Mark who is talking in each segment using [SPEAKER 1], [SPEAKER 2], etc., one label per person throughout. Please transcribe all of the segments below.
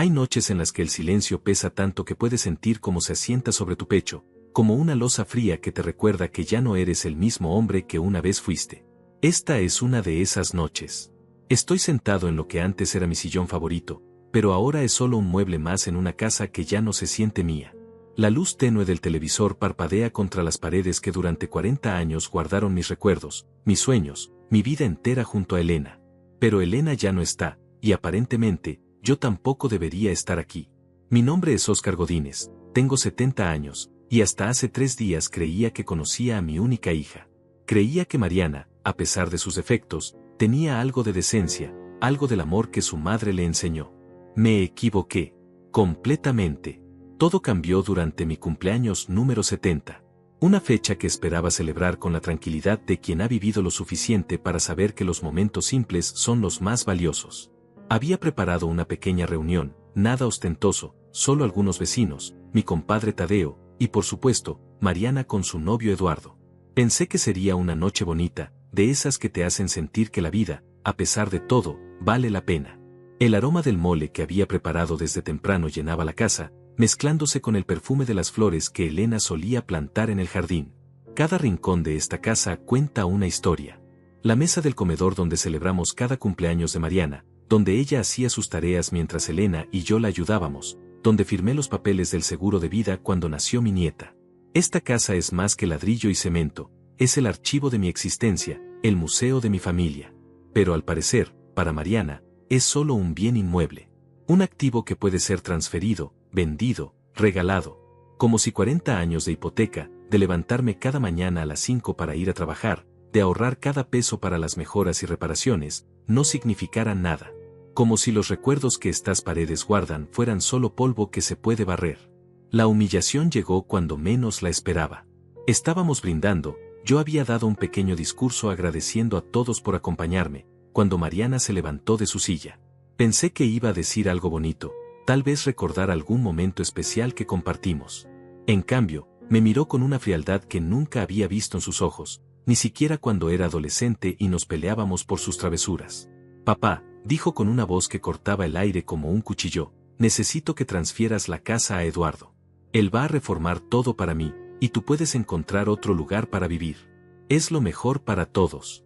[SPEAKER 1] Hay noches en las que el silencio pesa tanto que puedes sentir cómo se asienta sobre tu pecho, como una losa fría que te recuerda que ya no eres el mismo hombre que una vez fuiste. Esta es una de esas noches. Estoy sentado en lo que antes era mi sillón favorito, pero ahora es solo un mueble más en una casa que ya no se siente mía. La luz tenue del televisor parpadea contra las paredes que durante 40 años guardaron mis recuerdos, mis sueños, mi vida entera junto a Elena. Pero Elena ya no está, y aparentemente, yo tampoco debería estar aquí. Mi nombre es Óscar Godínez, tengo 70 años, y hasta hace 3 días creía que conocía a mi única hija. Creía que Mariana, a pesar de sus defectos, tenía algo de decencia, algo del amor que su madre le enseñó. Me equivoqué. Completamente. Todo cambió durante mi cumpleaños número 70. Una fecha que esperaba celebrar con la tranquilidad de quien ha vivido lo suficiente para saber que los momentos simples son los más valiosos. Había preparado una pequeña reunión, nada ostentoso, solo algunos vecinos, mi compadre Tadeo, y por supuesto, Mariana con su novio Eduardo. Pensé que sería una noche bonita, de esas que te hacen sentir que la vida, a pesar de todo, vale la pena. El aroma del mole que había preparado desde temprano llenaba la casa, mezclándose con el perfume de las flores que Elena solía plantar en el jardín. Cada rincón de esta casa cuenta una historia. La mesa del comedor donde celebramos cada cumpleaños de Mariana, donde ella hacía sus tareas mientras Elena y yo la ayudábamos, donde firmé los papeles del seguro de vida cuando nació mi nieta. Esta casa es más que ladrillo y cemento, es el archivo de mi existencia, el museo de mi familia. Pero al parecer, para Mariana, es solo un bien inmueble. Un activo que puede ser transferido, vendido, regalado. Como si 40 años de hipoteca, de levantarme cada mañana a las 5 para ir a trabajar, de ahorrar cada peso para las mejoras y reparaciones, no significaran nada. Como si los recuerdos que estas paredes guardan fueran solo polvo que se puede barrer. La humillación llegó cuando menos la esperaba. Estábamos brindando, yo había dado un pequeño discurso agradeciendo a todos por acompañarme, cuando Mariana se levantó de su silla. Pensé que iba a decir algo bonito, tal vez recordar algún momento especial que compartimos. En cambio, me miró con una frialdad que nunca había visto en sus ojos, ni siquiera cuando era adolescente y nos peleábamos por sus travesuras. Papá, dijo con una voz que cortaba el aire como un cuchillo, necesito que transfieras la casa a Eduardo. Él va a reformar todo para mí, y tú puedes encontrar otro lugar para vivir. Es lo mejor para todos.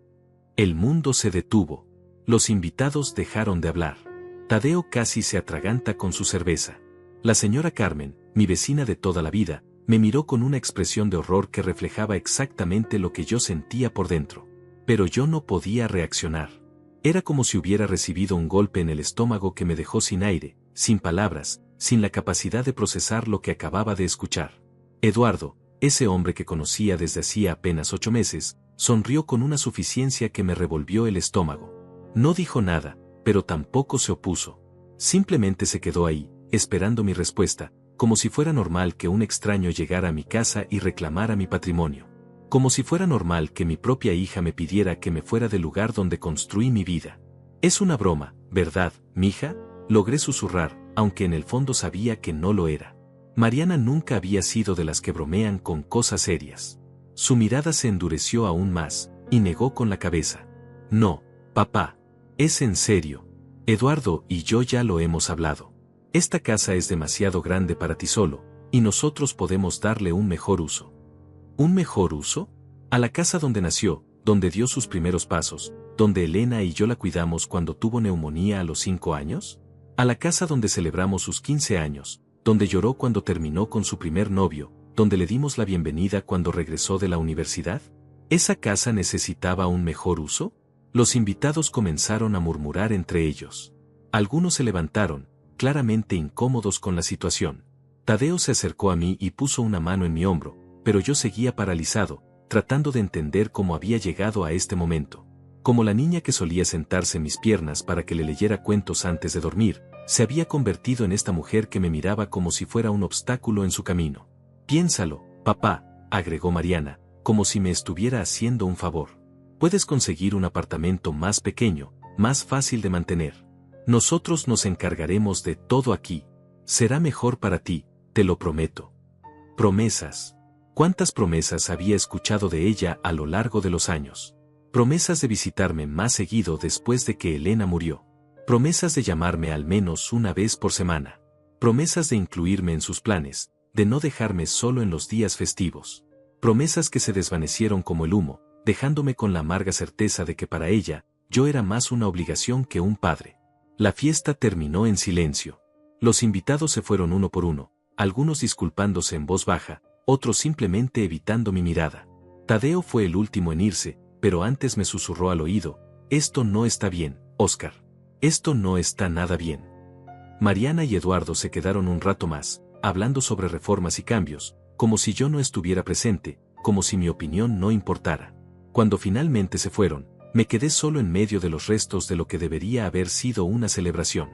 [SPEAKER 1] El mundo se detuvo. Los invitados dejaron de hablar. Tadeo casi se atraganta con su cerveza. La señora Carmen, mi vecina de toda la vida, me miró con una expresión de horror que reflejaba exactamente lo que yo sentía por dentro. Pero yo no podía reaccionar. Era como si hubiera recibido un golpe en el estómago que me dejó sin aire, sin palabras, sin la capacidad de procesar lo que acababa de escuchar. Eduardo, ese hombre que conocía desde hacía apenas 8 meses, sonrió con una suficiencia que me revolvió el estómago. No dijo nada, pero tampoco se opuso. Simplemente se quedó ahí, esperando mi respuesta, como si fuera normal que un extraño llegara a mi casa y reclamara mi patrimonio. Como si fuera normal que mi propia hija me pidiera que me fuera del lugar donde construí mi vida. Es una broma, ¿verdad, mija? Logré susurrar, aunque en el fondo sabía que no lo era. Mariana nunca había sido de las que bromean con cosas serias. Su mirada se endureció aún más, y negó con la cabeza. No, papá. Es en serio. Eduardo y yo ya lo hemos hablado. Esta casa es demasiado grande para ti solo, y nosotros podemos darle un mejor uso. ¿Un mejor uso? A la casa donde nació, donde dio sus primeros pasos, donde Elena y yo la cuidamos cuando tuvo neumonía a los 5 años. A la casa donde celebramos sus 15 años, donde lloró cuando terminó con su primer novio, donde le dimos la bienvenida cuando regresó de la universidad. ¿Esa casa necesitaba un mejor uso? Los invitados comenzaron a murmurar entre ellos. Algunos se levantaron, claramente incómodos con la situación. Tadeo se acercó a mí y puso una mano en mi hombro, pero yo seguía paralizado, tratando de entender cómo había llegado a este momento. Como la niña que solía sentarse en mis piernas para que le leyera cuentos antes de dormir, se había convertido en esta mujer que me miraba como si fuera un obstáculo en su camino. Piénsalo, papá, agregó Mariana, como si me estuviera haciendo un favor. Puedes conseguir un apartamento más pequeño, más fácil de mantener. Nosotros nos encargaremos de todo aquí. Será mejor para ti, te lo prometo. Promesas. ¿Cuántas promesas había escuchado de ella a lo largo de los años? Promesas de visitarme más seguido después de que Elena murió. Promesas de llamarme al menos una vez por semana. Promesas de incluirme en sus planes, de no dejarme solo en los días festivos. Promesas que se desvanecieron como el humo, dejándome con la amarga certeza de que para ella, yo era más una obligación que un padre. La fiesta terminó en silencio. Los invitados se fueron uno por uno, algunos disculpándose en voz baja, otros simplemente evitando mi mirada. Tadeo fue el último en irse, pero antes me susurró al oído: esto no está bien, Oscar. Esto no está nada bien. Mariana y Eduardo se quedaron un rato más, hablando sobre reformas y cambios, como si yo no estuviera presente, como si mi opinión no importara. Cuando finalmente se fueron, me quedé solo en medio de los restos de lo que debería haber sido una celebración.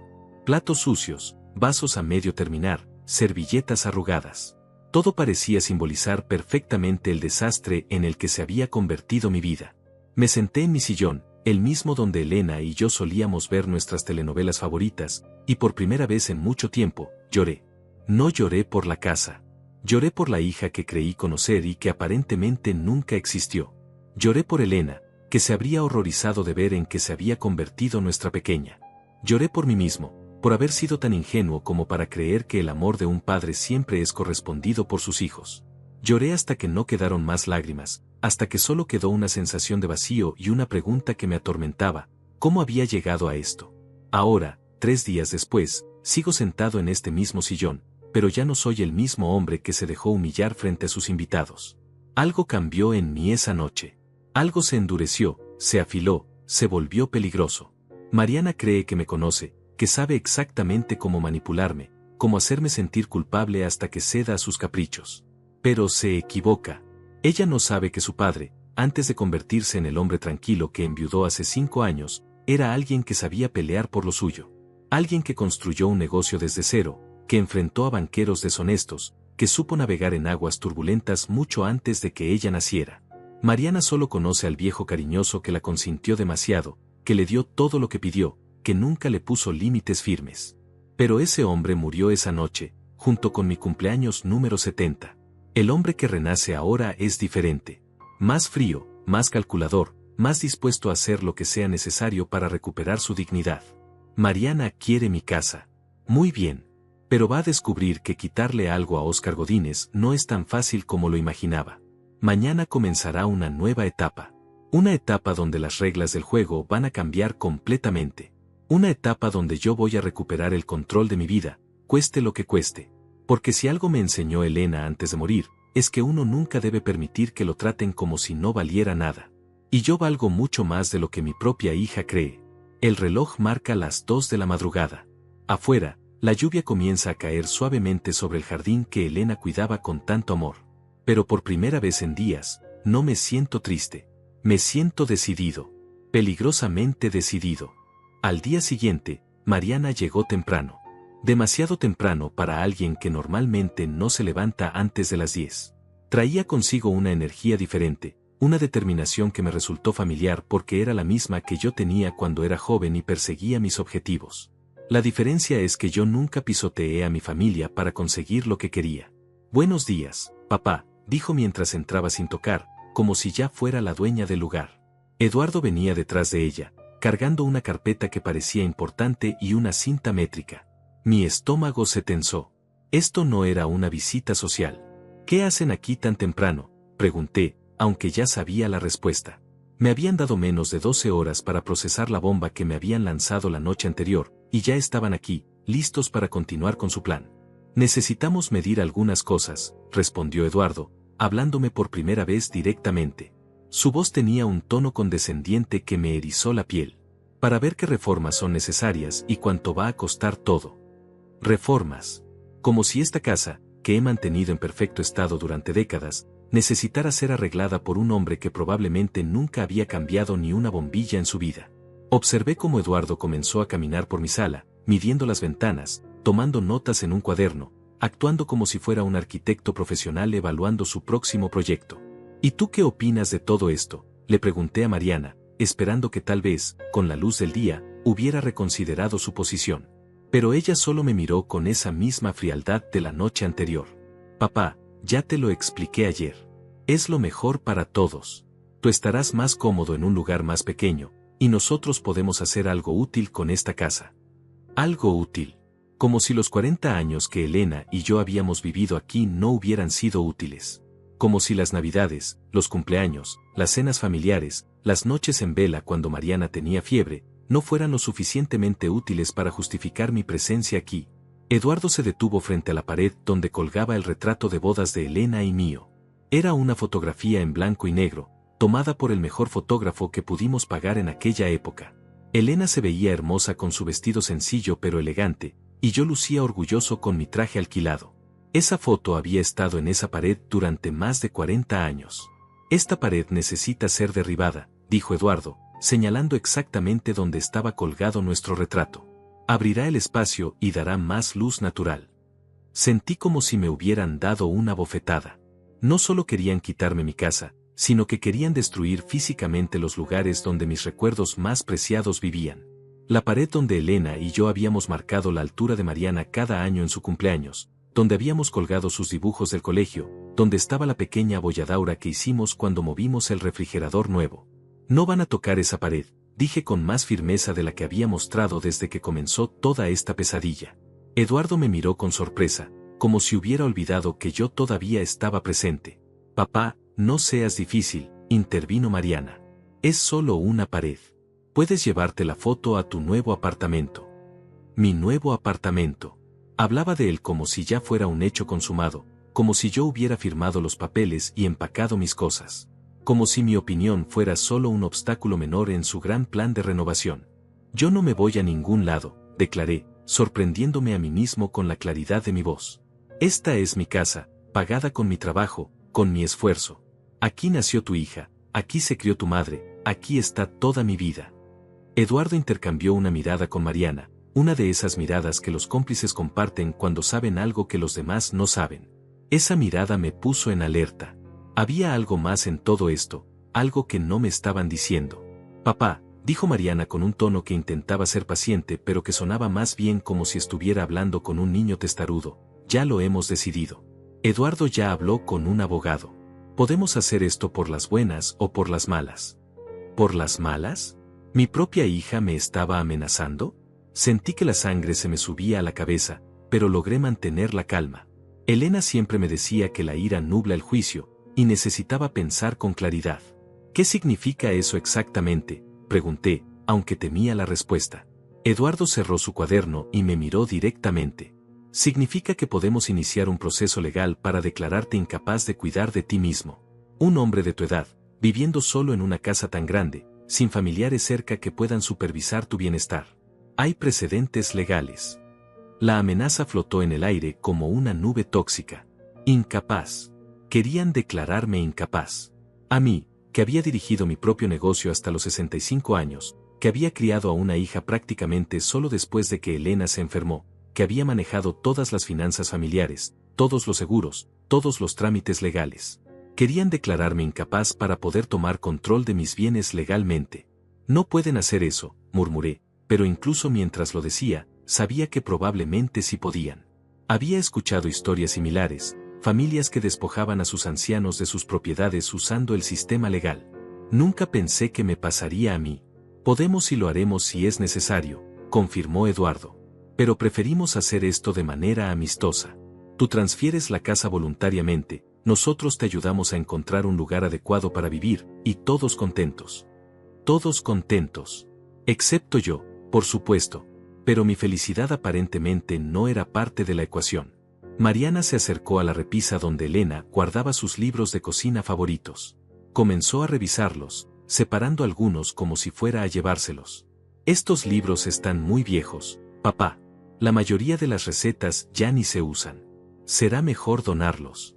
[SPEAKER 1] Platos sucios, vasos a medio terminar, servilletas arrugadas. Todo parecía simbolizar perfectamente el desastre en el que se había convertido mi vida. Me senté en mi sillón, el mismo donde Elena y yo solíamos ver nuestras telenovelas favoritas, y por primera vez en mucho tiempo, lloré. No lloré por la casa. Lloré por la hija que creí conocer y que aparentemente nunca existió. Lloré por Elena, que se habría horrorizado de ver en que se había convertido nuestra pequeña. Lloré por mí mismo, por haber sido tan ingenuo como para creer que el amor de un padre siempre es correspondido por sus hijos. Lloré hasta que no quedaron más lágrimas, hasta que solo quedó una sensación de vacío y una pregunta que me atormentaba: ¿cómo había llegado a esto? Ahora, 3 días después, sigo sentado en este mismo sillón, pero ya no soy el mismo hombre que se dejó humillar frente a sus invitados. Algo cambió en mí esa noche. Algo se endureció, se afiló, se volvió peligroso. Mariana cree que me conoce, que sabe exactamente cómo manipularme, cómo hacerme sentir culpable hasta que ceda a sus caprichos. Pero se equivoca. Ella no sabe que su padre, antes de convertirse en el hombre tranquilo que enviudó hace 5 años, era alguien que sabía pelear por lo suyo. Alguien que construyó un negocio desde cero, que enfrentó a banqueros deshonestos, que supo navegar en aguas turbulentas mucho antes de que ella naciera. Mariana solo conoce al viejo cariñoso que la consintió demasiado, que le dio todo lo que pidió, que nunca le puso límites firmes. Pero ese hombre murió esa noche, junto con mi cumpleaños número 70. El hombre que renace ahora es diferente. Más frío, más calculador, más dispuesto a hacer lo que sea necesario para recuperar su dignidad. Mariana quiere mi casa. Muy bien. Pero va a descubrir que quitarle algo a Óscar Godínez no es tan fácil como lo imaginaba. Mañana comenzará una nueva etapa. Una etapa donde las reglas del juego van a cambiar completamente. Una etapa donde yo voy a recuperar el control de mi vida, cueste lo que cueste. Porque si algo me enseñó Elena antes de morir, es que uno nunca debe permitir que lo traten como si no valiera nada. Y yo valgo mucho más de lo que mi propia hija cree. El reloj marca las 2 de la madrugada. Afuera, la lluvia comienza a caer suavemente sobre el jardín que Elena cuidaba con tanto amor. Pero por primera vez en días, no me siento triste. Me siento decidido. Peligrosamente decidido. Al día siguiente, Mariana llegó temprano. Demasiado temprano para alguien que normalmente no se levanta antes de las 10. Traía consigo una energía diferente, una determinación que me resultó familiar porque era la misma que yo tenía cuando era joven y perseguía mis objetivos. La diferencia es que yo nunca pisoteé a mi familia para conseguir lo que quería. Buenos días, papá, dijo mientras entraba sin tocar, como si ya fuera la dueña del lugar. Eduardo venía detrás de ella, cargando una carpeta que parecía importante y una cinta métrica. Mi estómago se tensó. Esto no era una visita social. ¿Qué hacen aquí tan temprano?, pregunté, aunque ya sabía la respuesta. Me habían dado menos de 12 horas para procesar la bomba que me habían lanzado la noche anterior, y ya estaban aquí, listos para continuar con su plan. Necesitamos medir algunas cosas, respondió Eduardo, hablándome por primera vez directamente. Su voz tenía un tono condescendiente que me erizó la piel. Para ver qué reformas son necesarias y cuánto va a costar todo. Reformas. Como si esta casa, que he mantenido en perfecto estado durante décadas, necesitara ser arreglada por un hombre que probablemente nunca había cambiado ni una bombilla en su vida. Observé cómo Eduardo comenzó a caminar por mi sala, midiendo las ventanas, tomando notas en un cuaderno, actuando como si fuera un arquitecto profesional evaluando su próximo proyecto. ¿Y tú qué opinas de todo esto?, le pregunté a Mariana, esperando que tal vez, con la luz del día, hubiera reconsiderado su posición. Pero ella solo me miró con esa misma frialdad de la noche anterior. Papá, ya te lo expliqué ayer. Es lo mejor para todos. Tú estarás más cómodo en un lugar más pequeño, y nosotros podemos hacer algo útil con esta casa. Algo útil. Como si los 40 años que Elena y yo habíamos vivido aquí no hubieran sido útiles. Como si las navidades, los cumpleaños, las cenas familiares, las noches en vela cuando Mariana tenía fiebre, no fueran lo suficientemente útiles para justificar mi presencia aquí. Eduardo se detuvo frente a la pared donde colgaba el retrato de bodas de Elena y mío. Era una fotografía en blanco y negro, tomada por el mejor fotógrafo que pudimos pagar en aquella época. Elena se veía hermosa con su vestido sencillo pero elegante, y yo lucía orgulloso con mi traje alquilado. Esa foto había estado en esa pared durante más de 40 años. Esta pared necesita ser derribada, dijo Eduardo, señalando exactamente donde estaba colgado nuestro retrato. Abrirá el espacio y dará más luz natural. Sentí como si me hubieran dado una bofetada. No solo querían quitarme mi casa, sino que querían destruir físicamente los lugares donde mis recuerdos más preciados vivían. La pared donde Elena y yo habíamos marcado la altura de Mariana cada año en su cumpleaños, donde habíamos colgado sus dibujos del colegio, donde estaba la pequeña abolladaura que hicimos cuando movimos el refrigerador nuevo. No van a tocar esa pared, dije con más firmeza de la que había mostrado desde que comenzó toda esta pesadilla. Eduardo me miró con sorpresa, como si hubiera olvidado que yo todavía estaba presente. Papá, no seas difícil, intervino Mariana. Es solo una pared. Puedes llevarte la foto a tu nuevo apartamento. Mi nuevo apartamento. Hablaba de él como si ya fuera un hecho consumado, como si yo hubiera firmado los papeles y empacado mis cosas. Como si mi opinión fuera solo un obstáculo menor en su gran plan de renovación. Yo no me voy a ningún lado, declaré, sorprendiéndome a mí mismo con la claridad de mi voz. Esta es mi casa, pagada con mi trabajo, con mi esfuerzo. Aquí nació tu hija, aquí se crió tu madre, aquí está toda mi vida. Eduardo intercambió una mirada con Mariana, una de esas miradas que los cómplices comparten cuando saben algo que los demás no saben. Esa mirada me puso en alerta. Había algo más en todo esto, algo que no me estaban diciendo. Papá, dijo Mariana con un tono que intentaba ser paciente pero que sonaba más bien como si estuviera hablando con un niño testarudo, ya lo hemos decidido. Eduardo ya habló con un abogado. Podemos hacer esto por las buenas o por las malas. ¿Por las malas? ¿Mi propia hija me estaba amenazando? Sentí que la sangre se me subía a la cabeza, pero logré mantener la calma. Elena siempre me decía que la ira nubla el juicio, y necesitaba pensar con claridad. ¿Qué significa eso exactamente?, pregunté, aunque temía la respuesta. Eduardo cerró su cuaderno y me miró directamente. Significa que podemos iniciar un proceso legal para declararte incapaz de cuidar de ti mismo. Un hombre de tu edad, viviendo solo en una casa tan grande, sin familiares cerca que puedan supervisar tu bienestar. Hay precedentes legales. La amenaza flotó en el aire como una nube tóxica. Incapaz. Querían declararme incapaz. A mí, que había dirigido mi propio negocio hasta los 65 años, que había criado a una hija prácticamente solo después de que Elena se enfermó, que había manejado todas las finanzas familiares, todos los seguros, todos los trámites legales. Querían declararme incapaz para poder tomar control de mis bienes legalmente. No pueden hacer eso, murmuré, pero incluso mientras lo decía, sabía que probablemente sí podían. Había escuchado historias similares, familias que despojaban a sus ancianos de sus propiedades usando el sistema legal. Nunca pensé que me pasaría a mí. Podemos y lo haremos si es necesario, confirmó Eduardo. Pero preferimos hacer esto de manera amistosa. Tú transfieres la casa voluntariamente, nosotros te ayudamos a encontrar un lugar adecuado para vivir, y todos contentos. Todos contentos. Excepto yo, por supuesto, pero mi felicidad aparentemente no era parte de la ecuación. Mariana se acercó a la repisa donde Elena guardaba sus libros de cocina favoritos. Comenzó a revisarlos, separando algunos como si fuera a llevárselos. Estos libros están muy viejos, papá. La mayoría de las recetas ya ni se usan. Será mejor donarlos.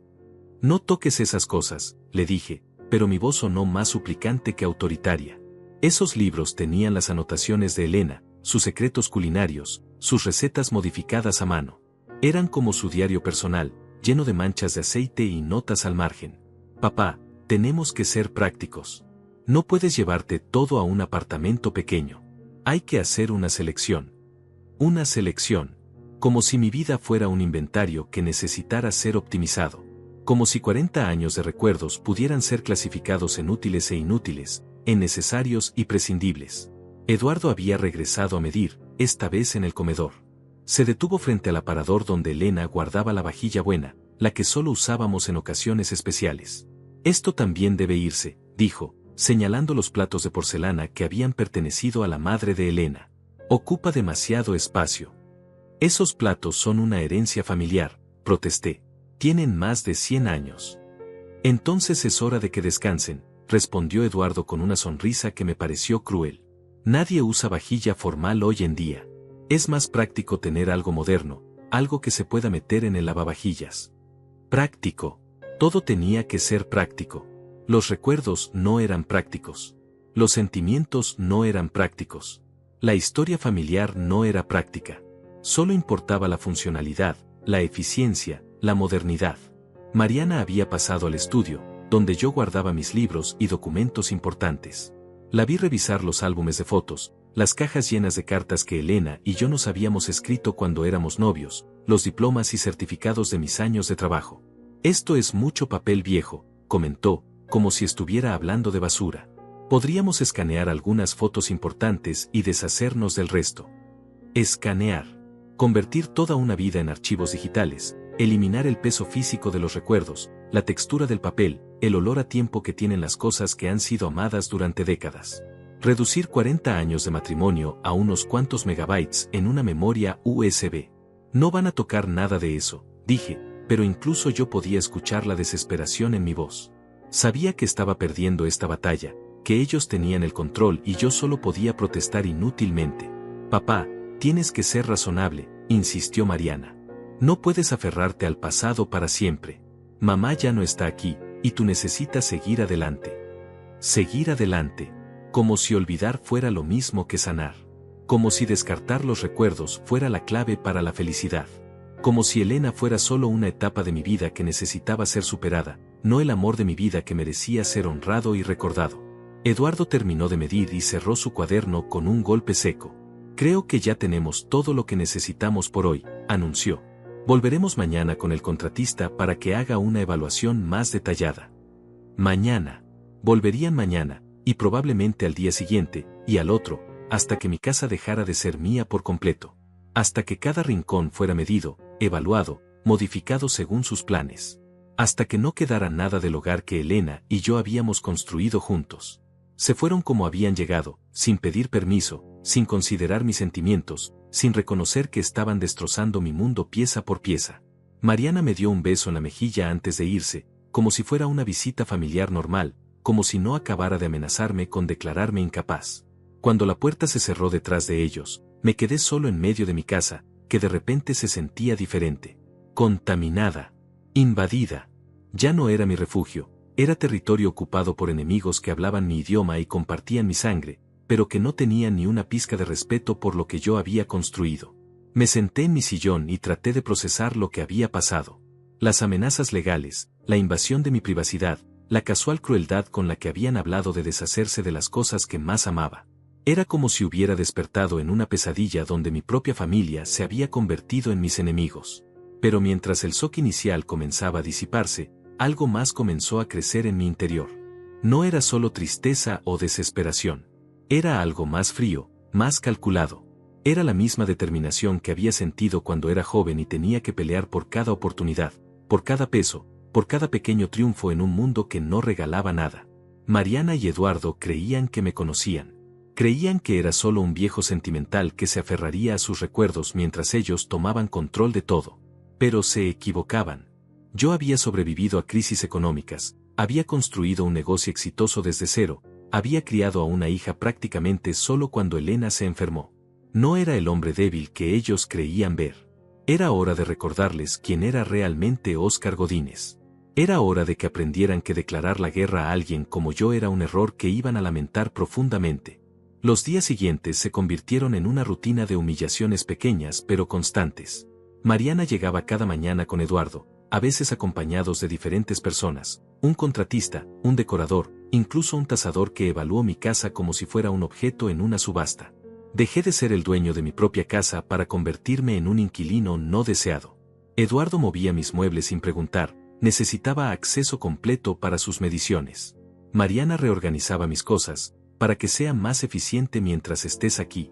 [SPEAKER 1] No toques esas cosas, le dije, pero mi voz sonó más suplicante que autoritaria. Esos libros tenían las anotaciones de Elena, sus secretos culinarios, sus recetas modificadas a mano. Eran como su diario personal, lleno de manchas de aceite y notas al margen. Papá, tenemos que ser prácticos. No puedes llevarte todo a un apartamento pequeño. Hay que hacer una selección. Una selección. Como si mi vida fuera un inventario que necesitara ser optimizado. Como si 40 años de recuerdos pudieran ser clasificados en útiles e inútiles, en necesarios y prescindibles. Eduardo había regresado a medir, esta vez en el comedor. Se detuvo frente al aparador donde Elena guardaba la vajilla buena, la que solo usábamos en ocasiones especiales. Esto también debe irse, dijo, señalando los platos de porcelana que habían pertenecido a la madre de Elena. Ocupa demasiado espacio. Esos platos son una herencia familiar, protesté. Tienen más de 100 años. Entonces es hora de que descansen, respondió Eduardo con una sonrisa que me pareció cruel. Nadie usa vajilla formal hoy en día. Es más práctico tener algo moderno, algo que se pueda meter en el lavavajillas. Práctico. Todo tenía que ser práctico. Los recuerdos no eran prácticos. Los sentimientos no eran prácticos. La historia familiar no era práctica. Solo importaba la funcionalidad, la eficiencia, la modernidad. Mariana había pasado al estudio, donde yo guardaba mis libros y documentos importantes. La vi revisar los álbumes de fotos, las cajas llenas de cartas que Elena y yo nos habíamos escrito cuando éramos novios, los diplomas y certificados de mis años de trabajo. Esto es mucho papel viejo, comentó, como si estuviera hablando de basura. Podríamos escanear algunas fotos importantes y deshacernos del resto. Escanear. Convertir toda una vida en archivos digitales, eliminar el peso físico de los recuerdos, la textura del papel, el olor a tiempo que tienen las cosas que han sido amadas durante décadas. Reducir 40 años de matrimonio a unos cuantos megabytes en una memoria USB. No van a tocar nada de eso, dije, pero incluso yo podía escuchar la desesperación en mi voz. Sabía que estaba perdiendo esta batalla, que ellos tenían el control y yo solo podía protestar inútilmente. Papá, tienes que ser razonable, insistió Mariana. No puedes aferrarte al pasado para siempre. Mamá ya no está aquí, y tú necesitas seguir adelante. Seguir adelante. Como si olvidar fuera lo mismo que sanar. Como si descartar los recuerdos fuera la clave para la felicidad. Como si Elena fuera solo una etapa de mi vida que necesitaba ser superada, no el amor de mi vida que merecía ser honrado y recordado. Eduardo terminó de medir y cerró su cuaderno con un golpe seco. Creo que ya tenemos todo lo que necesitamos por hoy, anunció. Volveremos mañana con el contratista para que haga una evaluación más detallada. Mañana. Volverían mañana, y probablemente al día siguiente, y al otro, hasta que mi casa dejara de ser mía por completo. Hasta que cada rincón fuera medido, evaluado, modificado según sus planes. Hasta que no quedara nada del hogar que Elena y yo habíamos construido juntos. Se fueron como habían llegado, sin pedir permiso, sin considerar mis sentimientos, sin reconocer que estaban destrozando mi mundo pieza por pieza. Mariana me dio un beso en la mejilla antes de irse, como si fuera una visita familiar normal, como si no acabara de amenazarme con declararme incapaz. Cuando la puerta se cerró detrás de ellos, me quedé solo en medio de mi casa, que de repente se sentía diferente. Contaminada. Invadida. Ya no era mi refugio, era territorio ocupado por enemigos que hablaban mi idioma y compartían mi sangre, pero que no tenían ni una pizca de respeto por lo que yo había construido. Me senté en mi sillón y traté de procesar lo que había pasado. Las amenazas legales, la invasión de mi privacidad, la casual crueldad con la que habían hablado de deshacerse de las cosas que más amaba. Era como si hubiera despertado en una pesadilla donde mi propia familia se había convertido en mis enemigos. Pero mientras el shock inicial comenzaba a disiparse, algo más comenzó a crecer en mi interior. No era solo tristeza o desesperación. Era algo más frío, más calculado. Era la misma determinación que había sentido cuando era joven y tenía que pelear por cada oportunidad, por cada peso, por cada pequeño triunfo en un mundo que no regalaba nada. Mariana y Eduardo creían que me conocían. Creían que era solo un viejo sentimental que se aferraría a sus recuerdos mientras ellos tomaban control de todo. Pero se equivocaban. Yo había sobrevivido a crisis económicas, había construido un negocio exitoso desde cero, había criado a una hija prácticamente solo cuando Elena se enfermó. No era el hombre débil que ellos creían ver. Era hora de recordarles quién era realmente Óscar Godínez. Era hora de que aprendieran que declarar la guerra a alguien como yo era un error que iban a lamentar profundamente. Los días siguientes se convirtieron en una rutina de humillaciones pequeñas pero constantes. Mariana llegaba cada mañana con Eduardo, a veces acompañados de diferentes personas, un contratista, un decorador, incluso un tasador que evaluó mi casa como si fuera un objeto en una subasta. Dejé de ser el dueño de mi propia casa para convertirme en un inquilino no deseado. Eduardo movía mis muebles sin preguntar, necesitaba acceso completo para sus mediciones. Mariana reorganizaba mis cosas, para que sea más eficiente mientras estés aquí.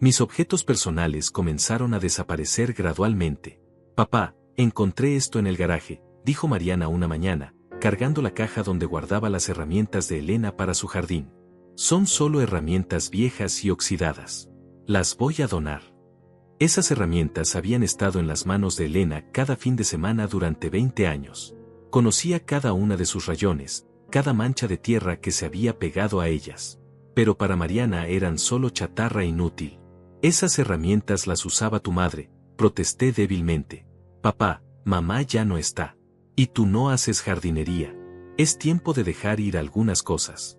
[SPEAKER 1] Mis objetos personales comenzaron a desaparecer gradualmente. Papá, encontré esto en el garaje, dijo Mariana una mañana, cargando la caja donde guardaba las herramientas de Elena para su jardín. Son solo herramientas viejas y oxidadas. Las voy a donar. Esas herramientas habían estado en las manos de Elena cada fin de semana durante 20 años. Conocía cada una de sus rayones, cada mancha de tierra que se había pegado a ellas. Pero para Mariana eran solo chatarra inútil. Esas herramientas las usaba tu madre, protesté débilmente. Papá, mamá ya no está. Y tú no haces jardinería. Es tiempo de dejar ir algunas cosas.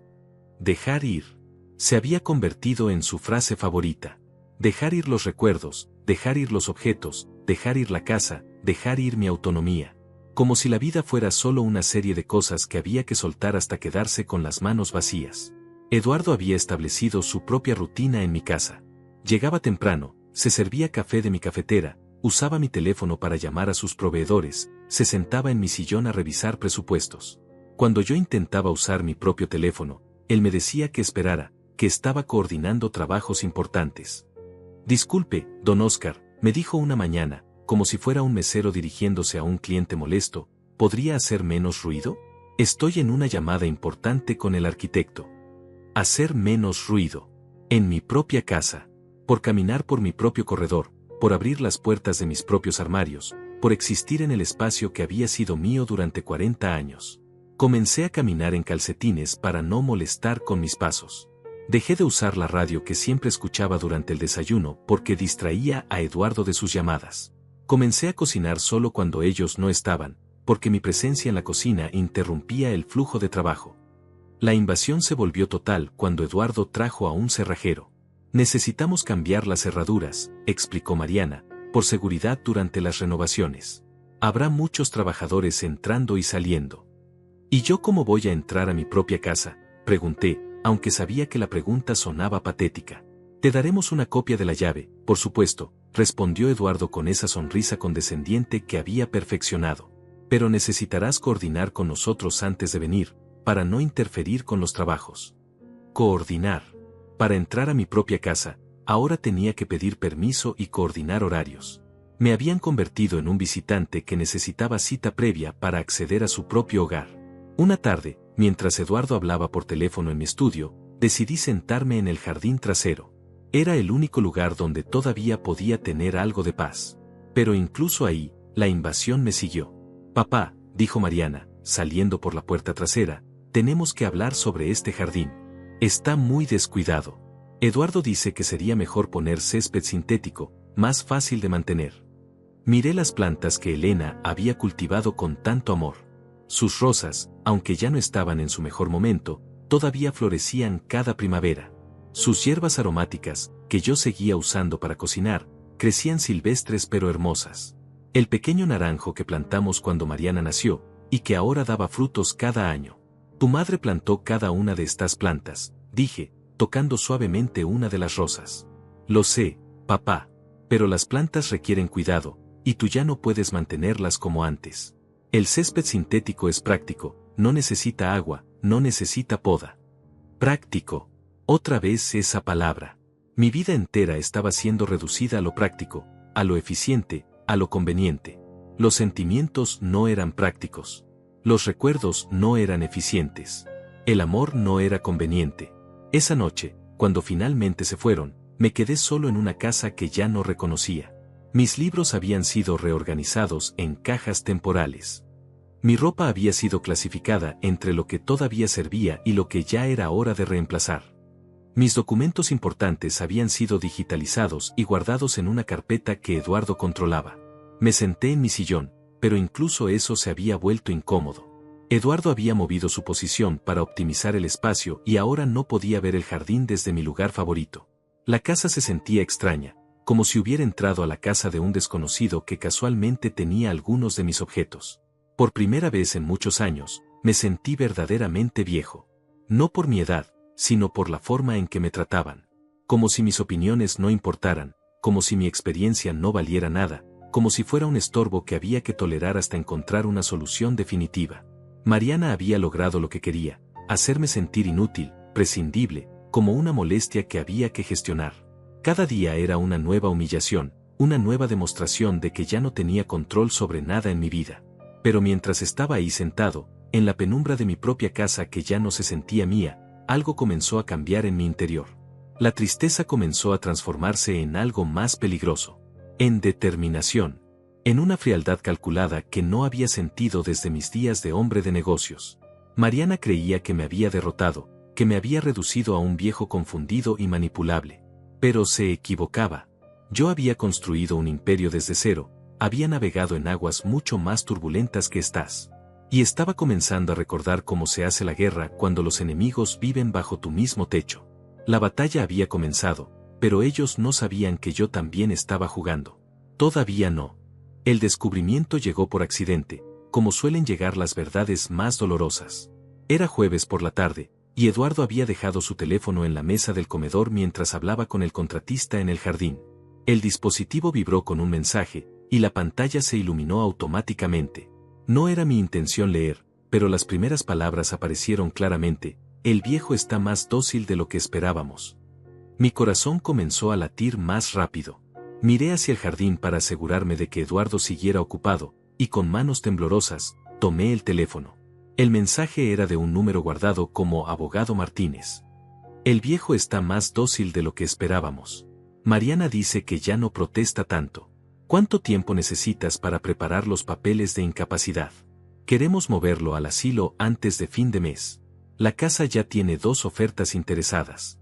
[SPEAKER 1] Dejar ir. Se había convertido en su frase favorita. Dejar ir los recuerdos, dejar ir los objetos, dejar ir la casa, dejar ir mi autonomía. Como si la vida fuera solo una serie de cosas que había que soltar hasta quedarse con las manos vacías. Eduardo había establecido su propia rutina en mi casa. Llegaba temprano, se servía café de mi cafetera, usaba mi teléfono para llamar a sus proveedores, se sentaba en mi sillón a revisar presupuestos. Cuando yo intentaba usar mi propio teléfono, él me decía que esperara, que estaba coordinando trabajos importantes. Disculpe, don Oscar, me dijo una mañana, como si fuera un mesero dirigiéndose a un cliente molesto, ¿podría hacer menos ruido? Estoy en una llamada importante con el arquitecto. Hacer menos ruido. En mi propia casa. Por caminar por mi propio corredor, por abrir las puertas de mis propios armarios, por existir en el espacio que había sido mío durante 40 años. Comencé a caminar en calcetines para no molestar con mis pasos. Dejé de usar la radio que siempre escuchaba durante el desayuno porque distraía a Eduardo de sus llamadas. Comencé a cocinar solo cuando ellos no estaban, porque mi presencia en la cocina interrumpía el flujo de trabajo. La invasión se volvió total cuando Eduardo trajo a un cerrajero. Necesitamos cambiar las cerraduras, explicó Mariana, por seguridad durante las renovaciones. Habrá muchos trabajadores entrando y saliendo. ¿Y yo cómo voy a entrar a mi propia casa?, pregunté, aunque sabía que la pregunta sonaba patética. Te daremos una copia de la llave, por supuesto, respondió Eduardo con esa sonrisa condescendiente que había perfeccionado. Pero necesitarás coordinar con nosotros antes de venir, para no interferir con los trabajos. Coordinar. Para entrar a mi propia casa, ahora tenía que pedir permiso y coordinar horarios. Me habían convertido en un visitante que necesitaba cita previa para acceder a su propio hogar. Una tarde, mientras Eduardo hablaba por teléfono en mi estudio, decidí sentarme en el jardín trasero. Era el único lugar donde todavía podía tener algo de paz. Pero incluso ahí, la invasión me siguió. Papá, dijo Mariana, saliendo por la puerta trasera, tenemos que hablar sobre este jardín. Está muy descuidado. Eduardo dice que sería mejor poner césped sintético, más fácil de mantener. Miré las plantas que Elena había cultivado con tanto amor. Sus rosas, aunque ya no estaban en su mejor momento, todavía florecían cada primavera. Sus hierbas aromáticas, que yo seguía usando para cocinar, crecían silvestres pero hermosas. El pequeño naranjo que plantamos cuando Mariana nació, y que ahora daba frutos cada año. Tu madre plantó cada una de estas plantas, dije, tocando suavemente una de las rosas. Lo sé, papá, pero las plantas requieren cuidado, y tú ya no puedes mantenerlas como antes. El césped sintético es práctico, no necesita agua, no necesita poda. Práctico. Otra vez esa palabra. Mi vida entera estaba siendo reducida a lo práctico, a lo eficiente, a lo conveniente. Los sentimientos no eran prácticos. Los recuerdos no eran eficientes. El amor no era conveniente. Esa noche, cuando finalmente se fueron, me quedé solo en una casa que ya no reconocía. Mis libros habían sido reorganizados en cajas temporales. Mi ropa había sido clasificada entre lo que todavía servía y lo que ya era hora de reemplazar. Mis documentos importantes habían sido digitalizados y guardados en una carpeta que Eduardo controlaba. Me senté en mi sillón, pero incluso eso se había vuelto incómodo. Eduardo había movido su posición para optimizar el espacio y ahora no podía ver el jardín desde mi lugar favorito. La casa se sentía extraña, como si hubiera entrado a la casa de un desconocido que casualmente tenía algunos de mis objetos. Por primera vez en muchos años, me sentí verdaderamente viejo. No por mi edad, sino por la forma en que me trataban. Como si mis opiniones no importaran, como si mi experiencia no valiera nada, como si fuera un estorbo que había que tolerar hasta encontrar una solución definitiva. Mariana había logrado lo que quería, hacerme sentir inútil, prescindible, como una molestia que había que gestionar. Cada día era una nueva humillación, una nueva demostración de que ya no tenía control sobre nada en mi vida. Pero mientras estaba ahí sentado, en la penumbra de mi propia casa que ya no se sentía mía, algo comenzó a cambiar en mi interior. La tristeza comenzó a transformarse en algo más peligroso. En determinación. En una frialdad calculada que no había sentido desde mis días de hombre de negocios. Mariana creía que me había derrotado, que me había reducido a un viejo confundido y manipulable. Pero se equivocaba. Yo había construido un imperio desde cero, había navegado en aguas mucho más turbulentas que estas. Y estaba comenzando a recordar cómo se hace la guerra cuando los enemigos viven bajo tu mismo techo. La batalla había comenzado, pero ellos no sabían que yo también estaba jugando. Todavía no. El descubrimiento llegó por accidente, como suelen llegar las verdades más dolorosas. Era jueves por la tarde, y Eduardo había dejado su teléfono en la mesa del comedor mientras hablaba con el contratista en el jardín. El dispositivo vibró con un mensaje, y la pantalla se iluminó automáticamente. No era mi intención leer, pero las primeras palabras aparecieron claramente: el viejo está más dócil de lo que esperábamos. Mi corazón comenzó a latir más rápido. Miré hacia el jardín para asegurarme de que Eduardo siguiera ocupado, y con manos temblorosas, tomé el teléfono. El mensaje era de un número guardado como Abogado Martínez. El viejo está más dócil de lo que esperábamos. Mariana dice que ya no protesta tanto. ¿Cuánto tiempo necesitas para preparar los papeles de incapacidad? Queremos moverlo al asilo antes de fin de mes. La casa ya tiene 2 ofertas interesadas.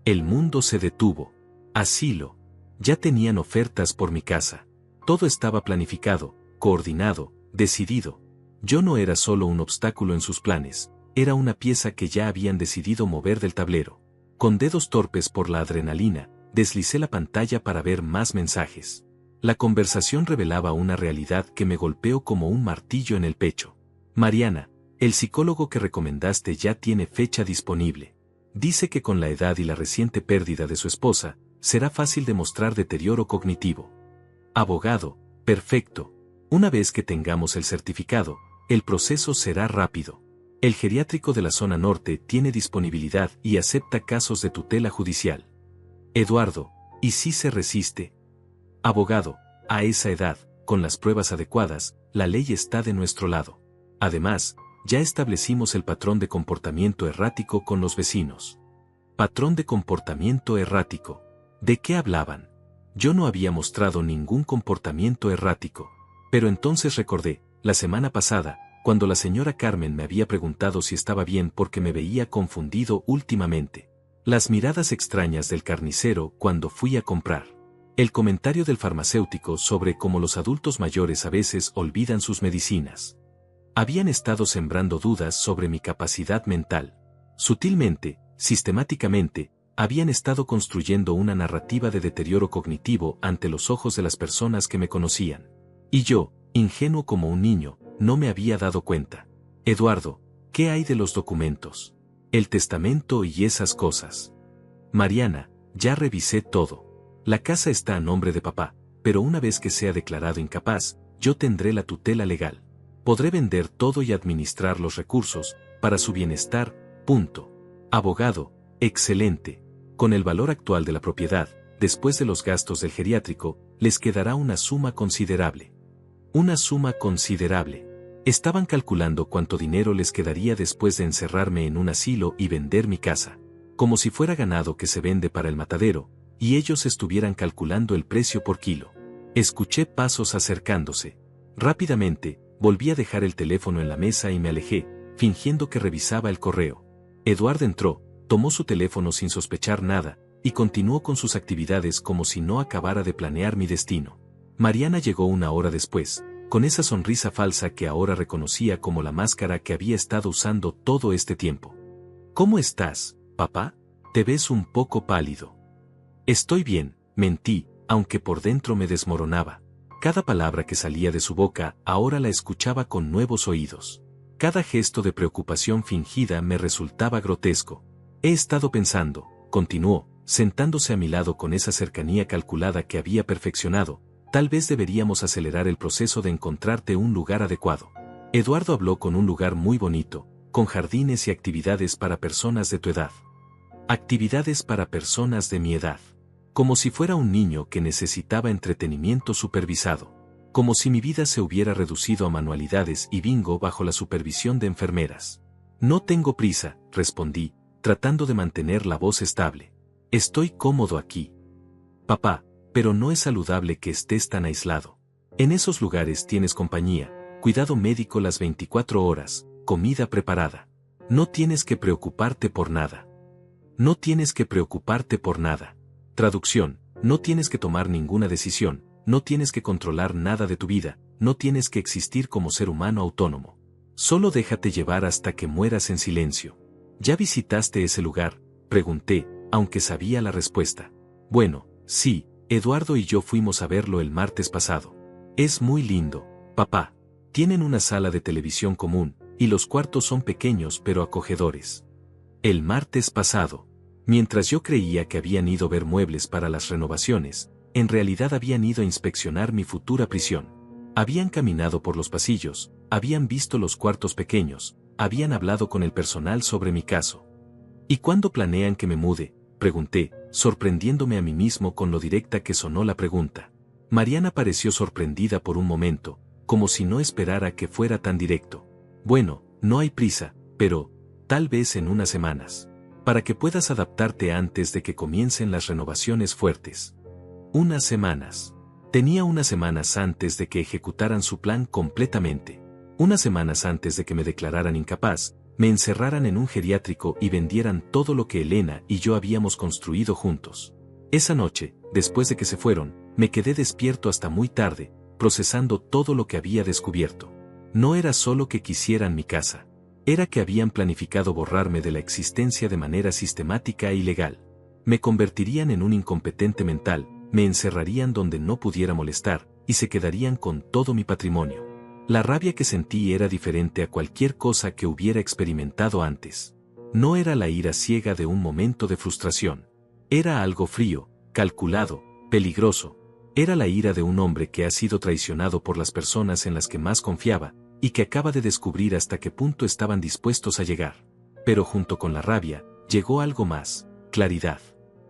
[SPEAKER 1] El mundo se detuvo. Asilo. Ya tenían ofertas por mi casa. Todo estaba planificado, coordinado, decidido. Yo no era solo un obstáculo en sus planes, era una pieza que ya habían decidido mover del tablero. Con dedos torpes por la adrenalina, deslicé la pantalla para ver más mensajes. La conversación revelaba una realidad que me golpeó como un martillo en el pecho. Mariana, el psicólogo que recomendaste ya tiene fecha disponible. Dice que con la edad y la reciente pérdida de su esposa, será fácil demostrar deterioro cognitivo. Abogado, perfecto. Una vez que tengamos el certificado, el proceso será rápido. El geriátrico de la zona norte tiene disponibilidad y acepta casos de tutela judicial. Eduardo, ¿y si se resiste? Abogado, a esa edad, con las pruebas adecuadas, la ley está de nuestro lado. Además, ya establecimos el patrón de comportamiento errático con los vecinos. Patrón de comportamiento errático. ¿De qué hablaban? Yo no había mostrado ningún comportamiento errático. Pero entonces recordé, la semana pasada, cuando la señora Carmen me había preguntado si estaba bien porque me veía confundido últimamente. Las miradas extrañas del carnicero cuando fui a comprar. El comentario del farmacéutico sobre cómo los adultos mayores a veces olvidan sus medicinas. Habían estado sembrando dudas sobre mi capacidad mental. Sutilmente, sistemáticamente, habían estado construyendo una narrativa de deterioro cognitivo ante los ojos de las personas que me conocían. Y yo, ingenuo como un niño, no me había dado cuenta. Eduardo, ¿qué hay de los documentos? El testamento y esas cosas. Mariana, ya revisé todo. La casa está a nombre de papá, pero una vez que sea declarado incapaz, yo tendré la tutela legal. Podré vender todo y administrar los recursos, para su bienestar, punto. Abogado, excelente. Con el valor actual de la propiedad, después de los gastos del geriátrico, les quedará una suma considerable. Una suma considerable. Estaban calculando cuánto dinero les quedaría después de encerrarme en un asilo y vender mi casa. Como si fuera ganado que se vende para el matadero, y ellos estuvieran calculando el precio por kilo. Escuché pasos acercándose. Rápidamente, volví a dejar el teléfono en la mesa y me alejé, fingiendo que revisaba el correo. Eduardo entró, tomó su teléfono sin sospechar nada, y continuó con sus actividades como si no acabara de planear mi destino. Mariana llegó una hora después, con esa sonrisa falsa que ahora reconocía como la máscara que había estado usando todo este tiempo. ¿Cómo estás, papá? Te ves un poco pálido. Estoy bien, mentí, aunque por dentro me desmoronaba. Cada palabra que salía de su boca ahora la escuchaba con nuevos oídos. Cada gesto de preocupación fingida me resultaba grotesco. He estado pensando, continuó, sentándose a mi lado con esa cercanía calculada que había perfeccionado, tal vez deberíamos acelerar el proceso de encontrarte un lugar adecuado. Eduardo habló con un lugar muy bonito, con jardines y actividades para personas de tu edad. Actividades para personas de mi edad. Como si fuera un niño que necesitaba entretenimiento supervisado. Como si mi vida se hubiera reducido a manualidades y bingo bajo la supervisión de enfermeras. No tengo prisa, respondí, tratando de mantener la voz estable. Estoy cómodo aquí. Papá, pero no es saludable que estés tan aislado. En esos lugares tienes compañía, cuidado médico las 24 horas, comida preparada. No tienes que preocuparte por nada. No tienes que preocuparte por nada. Traducción, no tienes que tomar ninguna decisión, no tienes que controlar nada de tu vida, no tienes que existir como ser humano autónomo. Solo déjate llevar hasta que mueras en silencio. ¿Ya visitaste ese lugar?, pregunté, aunque sabía la respuesta. Bueno, sí, Eduardo y yo fuimos a verlo el martes pasado. Es muy lindo, papá. Tienen una sala de televisión común, y los cuartos son pequeños pero acogedores. El martes pasado, mientras yo creía que habían ido a ver muebles para las renovaciones, en realidad habían ido a inspeccionar mi futura prisión. Habían caminado por los pasillos, habían visto los cuartos pequeños, habían hablado con el personal sobre mi caso. ¿Y cuándo planean que me mude?, pregunté, sorprendiéndome a mí mismo con lo directa que sonó la pregunta. Mariana pareció sorprendida por un momento, como si no esperara que fuera tan directo. Bueno, no hay prisa, pero, tal vez en unas semanas. Para que puedas adaptarte antes de que comiencen las renovaciones fuertes. Unas semanas. Tenía unas semanas antes de que ejecutaran su plan completamente. Unas semanas antes de que me declararan incapaz, me encerraran en un geriátrico y vendieran todo lo que Elena y yo habíamos construido juntos. Esa noche, después de que se fueron, me quedé despierto hasta muy tarde, procesando todo lo que había descubierto. No era solo que quisieran mi casa. Era que habían planificado borrarme de la existencia de manera sistemática e ilegal. Me convertirían en un incompetente mental, me encerrarían donde no pudiera molestar, y se quedarían con todo mi patrimonio. La rabia que sentí era diferente a cualquier cosa que hubiera experimentado antes. No era la ira ciega de un momento de frustración. Era algo frío, calculado, peligroso. Era la ira de un hombre que ha sido traicionado por las personas en las que más confiaba, y que acaba de descubrir hasta qué punto estaban dispuestos a llegar. Pero junto con la rabia, llegó algo más, claridad.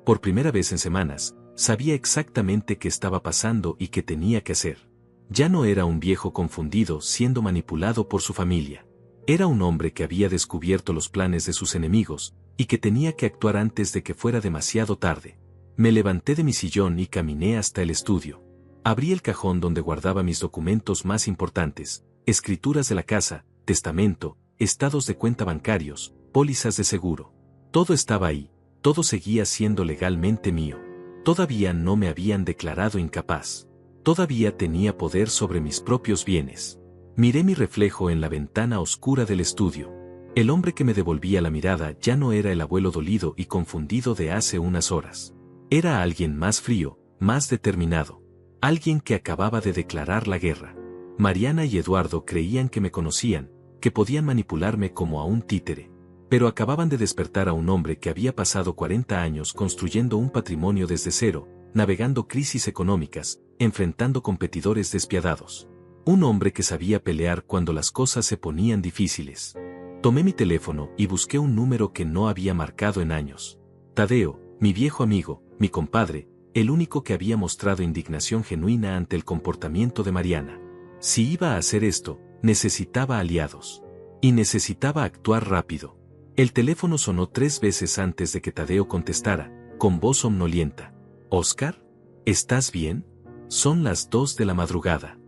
[SPEAKER 1] Por primera vez en semanas, sabía exactamente qué estaba pasando y qué tenía que hacer. Ya no era un viejo confundido siendo manipulado por su familia. Era un hombre que había descubierto los planes de sus enemigos, y que tenía que actuar antes de que fuera demasiado tarde. Me levanté de mi sillón y caminé hasta el estudio. Abrí el cajón donde guardaba mis documentos más importantes, escrituras de la casa, testamento, estados de cuenta bancarios, pólizas de seguro. Todo estaba ahí, todo seguía siendo legalmente mío. Todavía no me habían declarado incapaz. Todavía tenía poder sobre mis propios bienes. Miré mi reflejo en la ventana oscura del estudio. El hombre que me devolvía la mirada ya no era el abuelo dolido y confundido de hace unas horas. Era alguien más frío, más determinado. Alguien que acababa de declarar la guerra. Mariana y Eduardo creían que me conocían, que podían manipularme como a un títere. Pero acababan de despertar a un hombre que había pasado 40 años construyendo un patrimonio desde cero, navegando crisis económicas, enfrentando competidores despiadados. Un hombre que sabía pelear cuando las cosas se ponían difíciles. Tomé mi teléfono y busqué un número que no había marcado en años. Tadeo, mi viejo amigo, mi compadre, el único que había mostrado indignación genuina ante el comportamiento de Mariana. Si iba a hacer esto, necesitaba aliados. Y necesitaba actuar rápido. El teléfono sonó 3 veces antes de que Tadeo contestara, con voz somnolienta. «¿Óscar? ¿Estás bien? Son las 2 de la madrugada».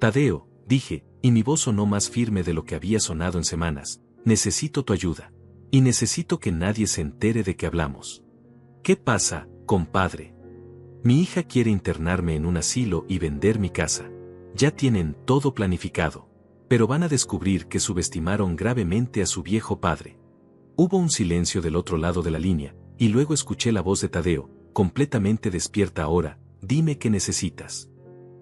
[SPEAKER 1] «Tadeo», dije, y mi voz sonó más firme de lo que había sonado en semanas, «necesito tu ayuda. Y necesito que nadie se entere de que hablamos». «¿Qué pasa, compadre?» «Mi hija quiere internarme en un asilo y vender mi casa. Ya tienen todo planificado. Pero van a descubrir que subestimaron gravemente a su viejo padre». Hubo un silencio del otro lado de la línea, y luego escuché la voz de Tadeo, completamente despierta ahora. «Dime qué necesitas».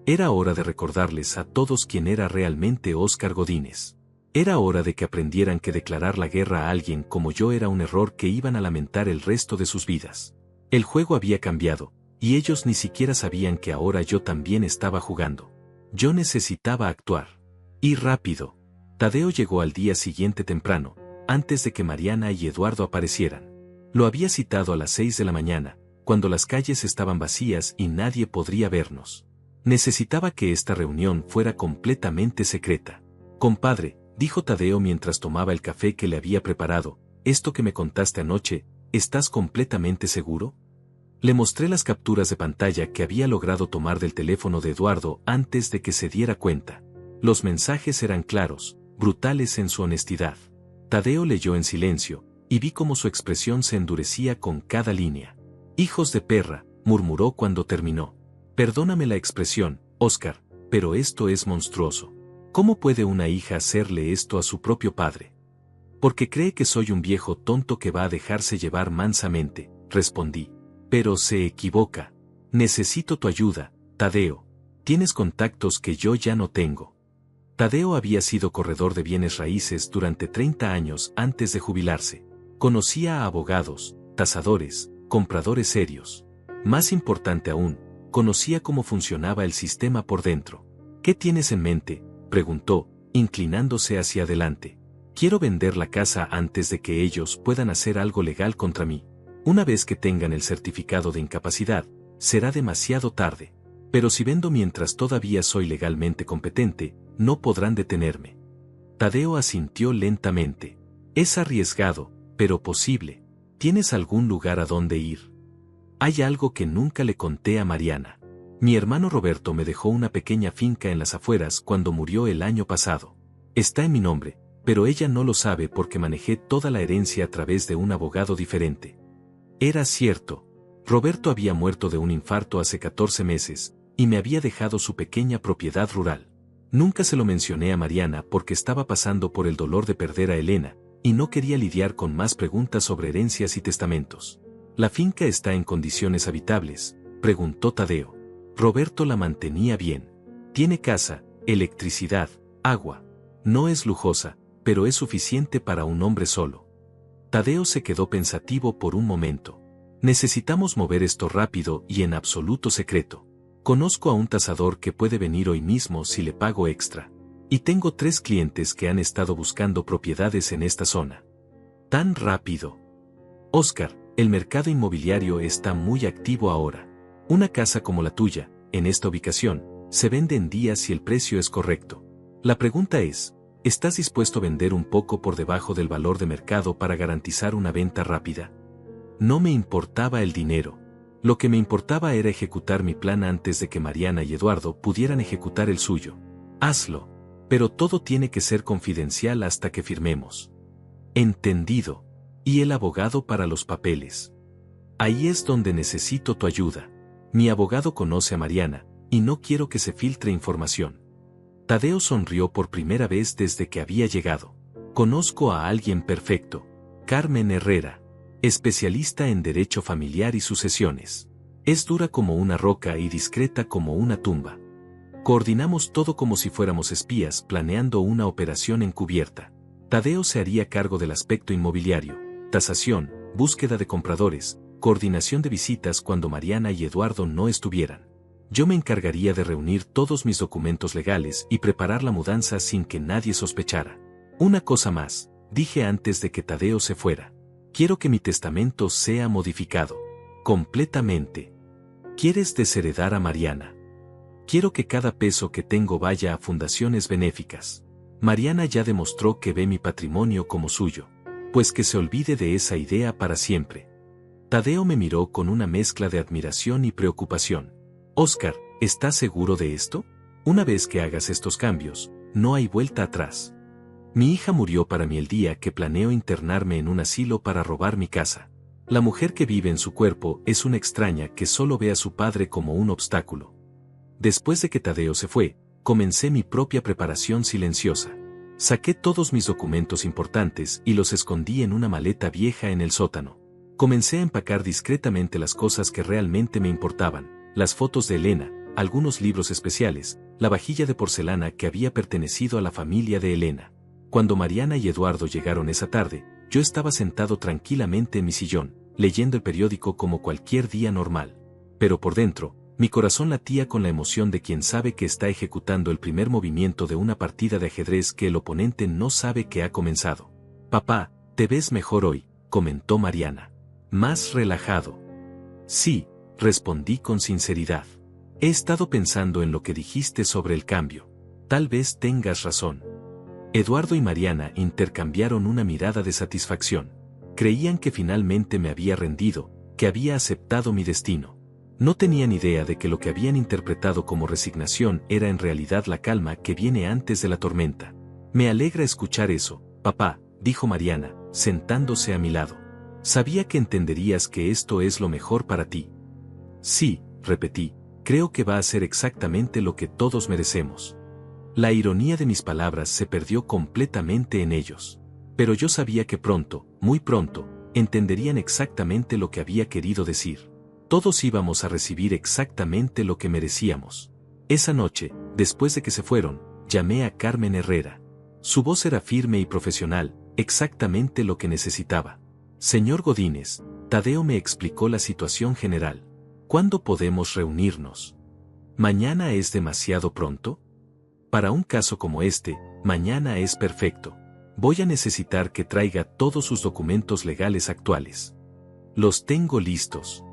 [SPEAKER 1] Era hora de recordarles a todos quién era realmente Óscar Godínez. Era hora de que aprendieran que declarar la guerra a alguien como yo era un error que iban a lamentar el resto de sus vidas. El juego había cambiado, y ellos ni siquiera sabían que ahora yo también estaba jugando. Yo necesitaba actuar. Y rápido. Tadeo llegó al día siguiente temprano, antes de que Mariana y Eduardo aparecieran. Lo había citado a las 6 de la mañana, cuando las calles estaban vacías y nadie podría vernos. Necesitaba que esta reunión fuera completamente secreta. Compadre, dijo Tadeo mientras tomaba el café que le había preparado, esto que me contaste anoche, ¿estás completamente seguro? Le mostré las capturas de pantalla que había logrado tomar del teléfono de Eduardo antes de que se diera cuenta. Los mensajes eran claros, brutales en su honestidad. Tadeo leyó en silencio, y vi cómo su expresión se endurecía con cada línea. Hijos de perra, murmuró cuando terminó. Perdóname la expresión, Oscar, pero esto es monstruoso. ¿Cómo puede una hija hacerle esto a su propio padre? Porque cree que soy un viejo tonto que va a dejarse llevar mansamente, respondí. Pero se equivoca. Necesito tu ayuda, Tadeo. Tienes contactos que yo ya no tengo. Tadeo había sido corredor de bienes raíces durante 30 años antes de jubilarse. Conocía a abogados, tasadores, compradores serios. Más importante aún, conocía cómo funcionaba el sistema por dentro. ¿Qué tienes en mente?, preguntó, inclinándose hacia adelante. Quiero vender la casa antes de que ellos puedan hacer algo legal contra mí. Una vez que tengan el certificado de incapacidad, será demasiado tarde. Pero si vendo mientras todavía soy legalmente competente, no podrán detenerme. Tadeo asintió lentamente. Es arriesgado, pero posible. ¿Tienes algún lugar a donde ir? Hay algo que nunca le conté a Mariana. Mi hermano Roberto me dejó una pequeña finca en las afueras cuando murió el año pasado. Está en mi nombre, pero ella no lo sabe porque manejé toda la herencia a través de un abogado diferente. Era cierto. Roberto había muerto de un infarto hace 14 meses, y me había dejado su pequeña propiedad rural. Nunca se lo mencioné a Mariana porque estaba pasando por el dolor de perder a Elena, y no quería lidiar con más preguntas sobre herencias y testamentos. ¿La finca está en condiciones habitables?, preguntó Tadeo. Roberto la mantenía bien. Tiene casa, electricidad, agua. No es lujosa, pero es suficiente para un hombre solo. Tadeo se quedó pensativo por un momento. Necesitamos mover esto rápido y en absoluto secreto. Conozco a un tasador que puede venir hoy mismo si le pago extra. Y tengo 3 clientes que han estado buscando propiedades en esta zona. ¿Tan rápido? Oscar, el mercado inmobiliario está muy activo ahora. Una casa como la tuya, en esta ubicación, se vende en días si el precio es correcto. La pregunta es, ¿estás dispuesto a vender un poco por debajo del valor de mercado para garantizar una venta rápida? No me importaba el dinero. Lo que me importaba era ejecutar mi plan antes de que Mariana y Eduardo pudieran ejecutar el suyo. Hazlo. Pero todo tiene que ser confidencial hasta que firmemos. Entendido. Y el abogado para los papeles. Ahí es donde necesito tu ayuda. Mi abogado conoce a Mariana, y no quiero que se filtre información. Tadeo sonrió por primera vez desde que había llegado. Conozco a alguien perfecto. Carmen Herrera. Especialista en derecho familiar y sucesiones. Es dura como una roca y discreta como una tumba. Coordinamos todo como si fuéramos espías planeando una operación encubierta. Tadeo se haría cargo del aspecto inmobiliario, tasación, búsqueda de compradores, coordinación de visitas cuando Mariana y Eduardo no estuvieran. Yo me encargaría de reunir todos mis documentos legales y preparar la mudanza sin que nadie sospechara. Una cosa más, dije antes de que Tadeo se fuera. Quiero que mi testamento sea modificado. Completamente. ¿Quieres desheredar a Mariana? Quiero que cada peso que tengo vaya a fundaciones benéficas. Mariana ya demostró que ve mi patrimonio como suyo. Pues que se olvide de esa idea para siempre. Tadeo me miró con una mezcla de admiración y preocupación. Oscar, ¿estás seguro de esto? Una vez que hagas estos cambios, no hay vuelta atrás. Mi hija murió para mí el día que planeo internarme en un asilo para robar mi casa. La mujer que vive en su cuerpo es una extraña que solo ve a su padre como un obstáculo. Después de que Tadeo se fue, comencé mi propia preparación silenciosa. Saqué todos mis documentos importantes y los escondí en una maleta vieja en el sótano. Comencé a empacar discretamente las cosas que realmente me importaban, las fotos de Elena, algunos libros especiales, la vajilla de porcelana que había pertenecido a la familia de Elena. Cuando Mariana y Eduardo llegaron esa tarde, yo estaba sentado tranquilamente en mi sillón, leyendo el periódico como cualquier día normal. Pero por dentro, mi corazón latía con la emoción de quien sabe que está ejecutando el primer movimiento de una partida de ajedrez que el oponente no sabe que ha comenzado. Papá, te ves mejor hoy, comentó Mariana. Más relajado. Sí, respondí con sinceridad. He estado pensando en lo que dijiste sobre el cambio. Tal vez tengas razón. Eduardo y Mariana intercambiaron una mirada de satisfacción. Creían que finalmente me había rendido, que había aceptado mi destino. No tenían idea de que lo que habían interpretado como resignación era en realidad la calma que viene antes de la tormenta. Me alegra escuchar eso, papá, dijo Mariana, sentándose a mi lado. Sabía que entenderías que esto es lo mejor para ti. Sí, repetí, creo que va a ser exactamente lo que todos merecemos. La ironía de mis palabras se perdió completamente en ellos. Pero yo sabía que pronto, muy pronto, entenderían exactamente lo que había querido decir. Todos íbamos a recibir exactamente lo que merecíamos. Esa noche, después de que se fueron, llamé a Carmen Herrera. Su voz era firme y profesional, exactamente lo que necesitaba. Señor Godínez, Tadeo me explicó la situación general. ¿Cuándo podemos reunirnos? ¿Mañana es demasiado pronto? Para un caso como este, mañana es perfecto. Voy a necesitar que traiga todos sus documentos legales actuales. Los tengo listos.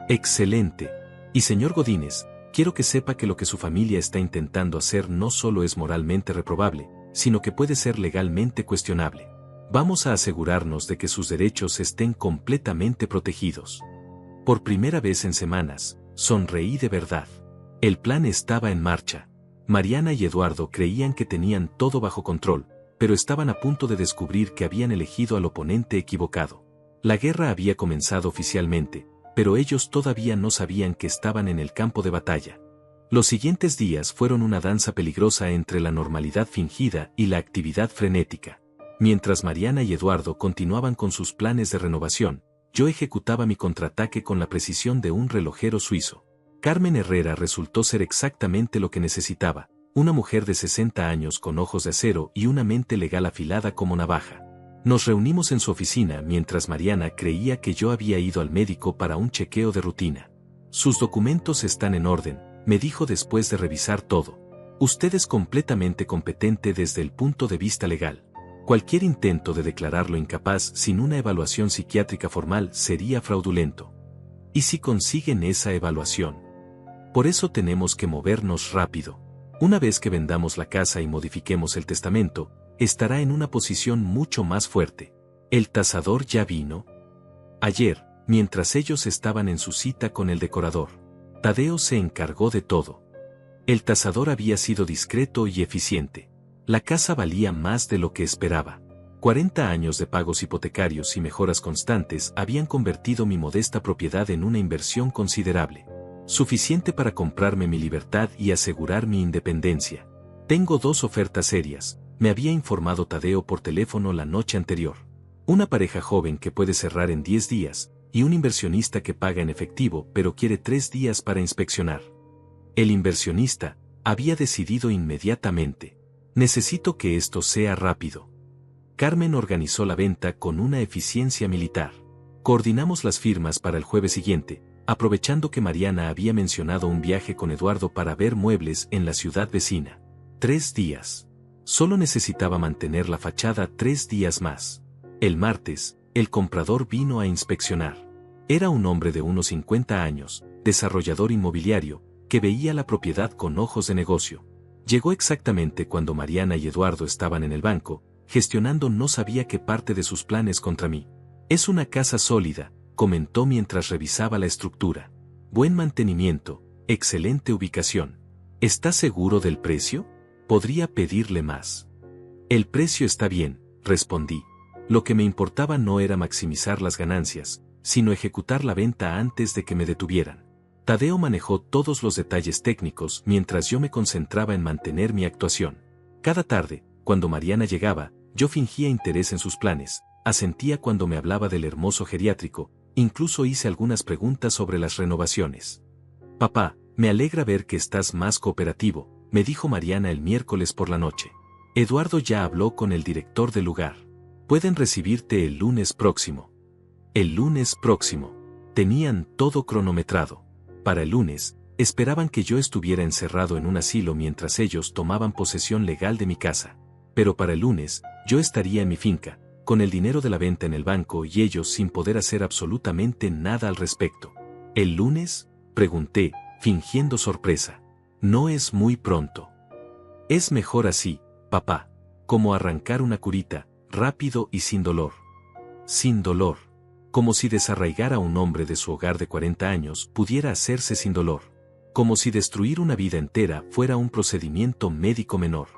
[SPEAKER 1] Excelente. Y señor Godínez, quiero que sepa que lo que su familia está intentando hacer no solo es moralmente reprobable, sino que puede ser legalmente cuestionable. Vamos a asegurarnos de que sus derechos estén completamente protegidos. Por primera vez en semanas, sonreí de verdad. El plan estaba en marcha. Mariana y Eduardo creían que tenían todo bajo control, pero estaban a punto de descubrir que habían elegido al oponente equivocado. La guerra había comenzado oficialmente, pero ellos todavía no sabían que estaban en el campo de batalla. Los siguientes días fueron una danza peligrosa entre la normalidad fingida y la actividad frenética. Mientras Mariana y Eduardo continuaban con sus planes de renovación, yo ejecutaba mi contraataque con la precisión de un relojero suizo. Carmen Herrera resultó ser exactamente lo que necesitaba, una mujer de 60 años con ojos de acero y una mente legal afilada como navaja. Nos reunimos en su oficina mientras Mariana creía que yo había ido al médico para un chequeo de rutina. Sus documentos están en orden, me dijo después de revisar todo. Usted es completamente competente desde el punto de vista legal. Cualquier intento de declararlo incapaz sin una evaluación psiquiátrica formal sería fraudulento. ¿Y si consiguen esa evaluación? Por eso tenemos que movernos rápido. Una vez que vendamos la casa y modifiquemos el testamento, estará en una posición mucho más fuerte. ¿El tasador ya vino? Ayer, mientras ellos estaban en su cita con el decorador, Tadeo se encargó de todo. El tasador había sido discreto y eficiente. La casa valía más de lo que esperaba. 40 años de pagos hipotecarios y mejoras constantes habían convertido mi modesta propiedad en una inversión considerable. Suficiente para comprarme mi libertad y asegurar mi independencia. Tengo 2 ofertas serias, me había informado Tadeo por teléfono la noche anterior. Una pareja joven que puede cerrar en 10 días, y un inversionista que paga en efectivo pero quiere 3 días para inspeccionar. El inversionista había decidido inmediatamente. Necesito que esto sea rápido. Carmen organizó la venta con una eficiencia militar. Coordinamos las firmas para el jueves siguiente, aprovechando que Mariana había mencionado un viaje con Eduardo para ver muebles en la ciudad vecina. 3 días. Solo necesitaba mantener la fachada 3 días más. El martes, el comprador vino a inspeccionar. Era un hombre de unos 50 años, desarrollador inmobiliario, que veía la propiedad con ojos de negocio. Llegó exactamente cuando Mariana y Eduardo estaban en el banco, gestionando no sabía qué parte de sus planes contra mí. Es una casa sólida, comentó mientras revisaba la estructura. Buen mantenimiento, excelente ubicación. ¿Está seguro del precio? Podría pedirle más. El precio está bien, respondí. Lo que me importaba no era maximizar las ganancias, sino ejecutar la venta antes de que me detuvieran. Tadeo manejó todos los detalles técnicos mientras yo me concentraba en mantener mi actuación. Cada tarde, cuando Mariana llegaba, yo fingía interés en sus planes, asentía cuando me hablaba del hermoso geriátrico, incluso hice algunas preguntas sobre las renovaciones. Papá, me alegra ver que estás más cooperativo, me dijo Mariana el miércoles por la noche. Eduardo ya habló con el director del lugar. Pueden recibirte el lunes próximo. El lunes próximo. Tenían todo cronometrado. Para el lunes, esperaban que yo estuviera encerrado en un asilo mientras ellos tomaban posesión legal de mi casa. Pero para el lunes, yo estaría en mi finca, con el dinero de la venta en el banco y ellos sin poder hacer absolutamente nada al respecto. ¿El lunes?, pregunté, fingiendo sorpresa. No es muy pronto. Es mejor así, papá. Como arrancar una curita, rápido y sin dolor. Sin dolor. Como si desarraigar a un hombre de su hogar de 40 años pudiera hacerse sin dolor. Como si destruir una vida entera fuera un procedimiento médico menor.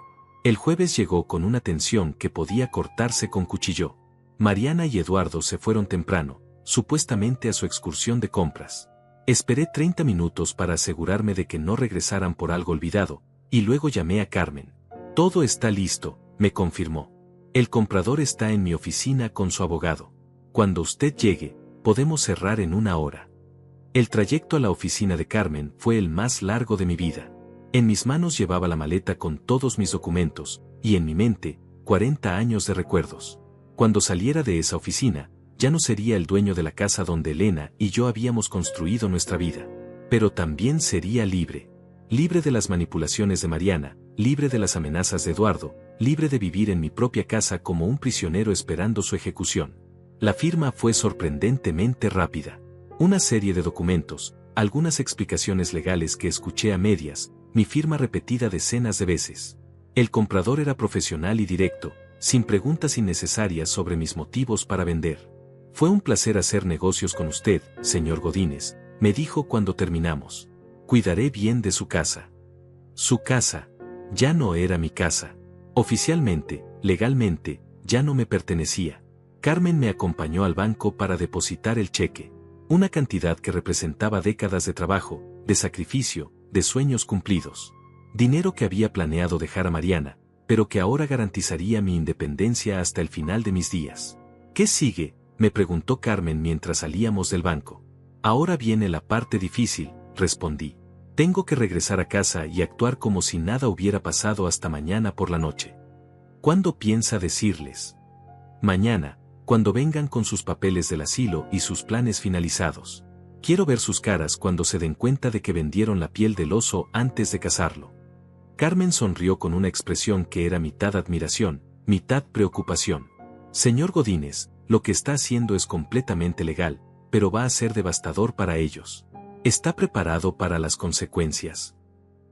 [SPEAKER 1] El jueves llegó con una tensión que podía cortarse con cuchillo. Mariana y Eduardo se fueron temprano, supuestamente a su excursión de compras. Esperé 30 minutos para asegurarme de que no regresaran por algo olvidado, y luego llamé a Carmen. Todo está listo, me confirmó. El comprador está en mi oficina con su abogado. Cuando usted llegue, podemos cerrar en 1 hora. El trayecto a la oficina de Carmen fue el más largo de mi vida. En mis manos llevaba la maleta con todos mis documentos, y en mi mente, 40 años de recuerdos. Cuando saliera de esa oficina, ya no sería el dueño de la casa donde Elena y yo habíamos construido nuestra vida. Pero también sería libre. Libre de las manipulaciones de Mariana, libre de las amenazas de Eduardo, libre de vivir en mi propia casa como un prisionero esperando su ejecución. La firma fue sorprendentemente rápida. Una serie de documentos, algunas explicaciones legales que escuché a medias, mi firma repetida decenas de veces. El comprador era profesional y directo, sin preguntas innecesarias sobre mis motivos para vender. Fue un placer hacer negocios con usted, señor Godínez, me dijo cuando terminamos. Cuidaré bien de su casa. Su casa. Ya no era mi casa. Oficialmente, legalmente, ya no me pertenecía. Carmen me acompañó al banco para depositar el cheque. Una cantidad que representaba décadas de trabajo, de sacrificio, de sueños cumplidos. Dinero que había planeado dejar a Mariana, pero que ahora garantizaría mi independencia hasta el final de mis días. ¿Qué sigue?, me preguntó Carmen mientras salíamos del banco. Ahora viene la parte difícil, respondí. Tengo que regresar a casa y actuar como si nada hubiera pasado hasta mañana por la noche. ¿Cuándo piensa decirles? Mañana, cuando vengan con sus papeles del asilo y sus planes finalizados. Quiero ver sus caras cuando se den cuenta de que vendieron la piel del oso antes de cazarlo. Carmen sonrió con una expresión que era mitad admiración, mitad preocupación. Señor Godínez, lo que está haciendo es completamente legal, pero va a ser devastador para ellos. ¿Está preparado para las consecuencias?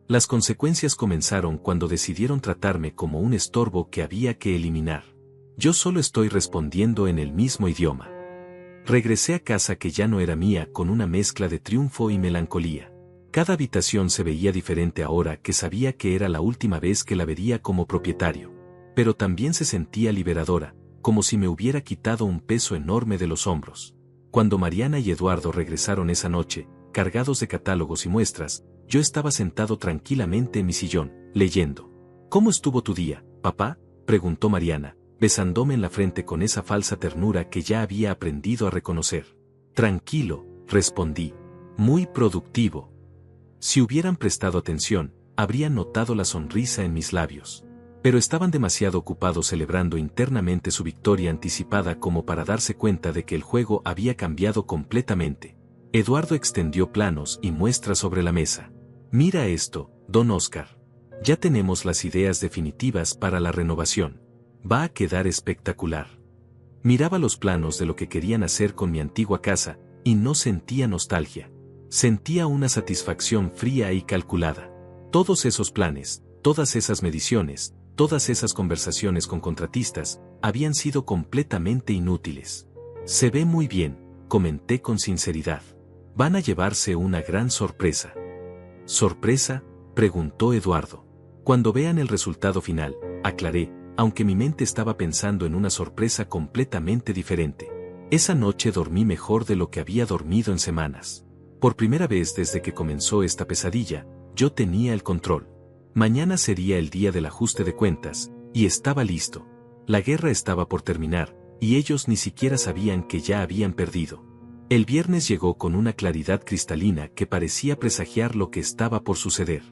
[SPEAKER 1] Las consecuencias comenzaron cuando decidieron tratarme como un estorbo que había que eliminar. Yo solo estoy respondiendo en el mismo idioma. Regresé a casa que ya no era mía con una mezcla de triunfo y melancolía. Cada habitación se veía diferente ahora que sabía que era la última vez que la vería como propietario. Pero también se sentía liberadora, como si me hubiera quitado un peso enorme de los hombros. Cuando Mariana y Eduardo regresaron esa noche, cargados de catálogos y muestras, yo estaba sentado tranquilamente en mi sillón, leyendo. ¿Cómo estuvo tu día, papá?, preguntó Mariana, besándome en la frente con esa falsa ternura que ya había aprendido a reconocer. Tranquilo, respondí. Muy productivo. Si hubieran prestado atención, habrían notado la sonrisa en mis labios. Pero estaban demasiado ocupados celebrando internamente su victoria anticipada como para darse cuenta de que el juego había cambiado completamente. Eduardo extendió planos y muestras sobre la mesa. Mira esto, don Oscar. Ya tenemos las ideas definitivas para la renovación. Va a quedar espectacular. Miraba los planos de lo que querían hacer con mi antigua casa, y no sentía nostalgia. Sentía una satisfacción fría y calculada. Todos esos planes, todas esas mediciones, todas esas conversaciones con contratistas, habían sido completamente inútiles. Se ve muy bien, comenté con sinceridad. Van a llevarse una gran sorpresa. ¿Sorpresa?, preguntó Eduardo. Cuando vean el resultado final, aclaré, aunque mi mente estaba pensando en una sorpresa completamente diferente. Esa noche dormí mejor de lo que había dormido en semanas. Por primera vez desde que comenzó esta pesadilla, yo tenía el control. Mañana sería el día del ajuste de cuentas, y estaba listo. La guerra estaba por terminar, y ellos ni siquiera sabían que ya habían perdido. El viernes llegó con una claridad cristalina que parecía presagiar lo que estaba por suceder.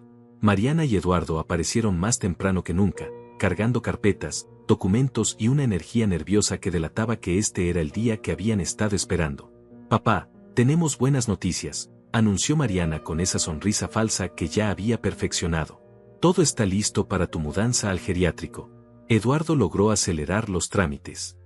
[SPEAKER 1] Mariana y Eduardo aparecieron más temprano que nunca, cargando carpetas, documentos y una energía nerviosa que delataba que este era el día que habían estado esperando. Papá, tenemos buenas noticias, anunció Mariana con esa sonrisa falsa que ya había perfeccionado. Todo está listo para tu mudanza al geriátrico. Eduardo logró acelerar los trámites.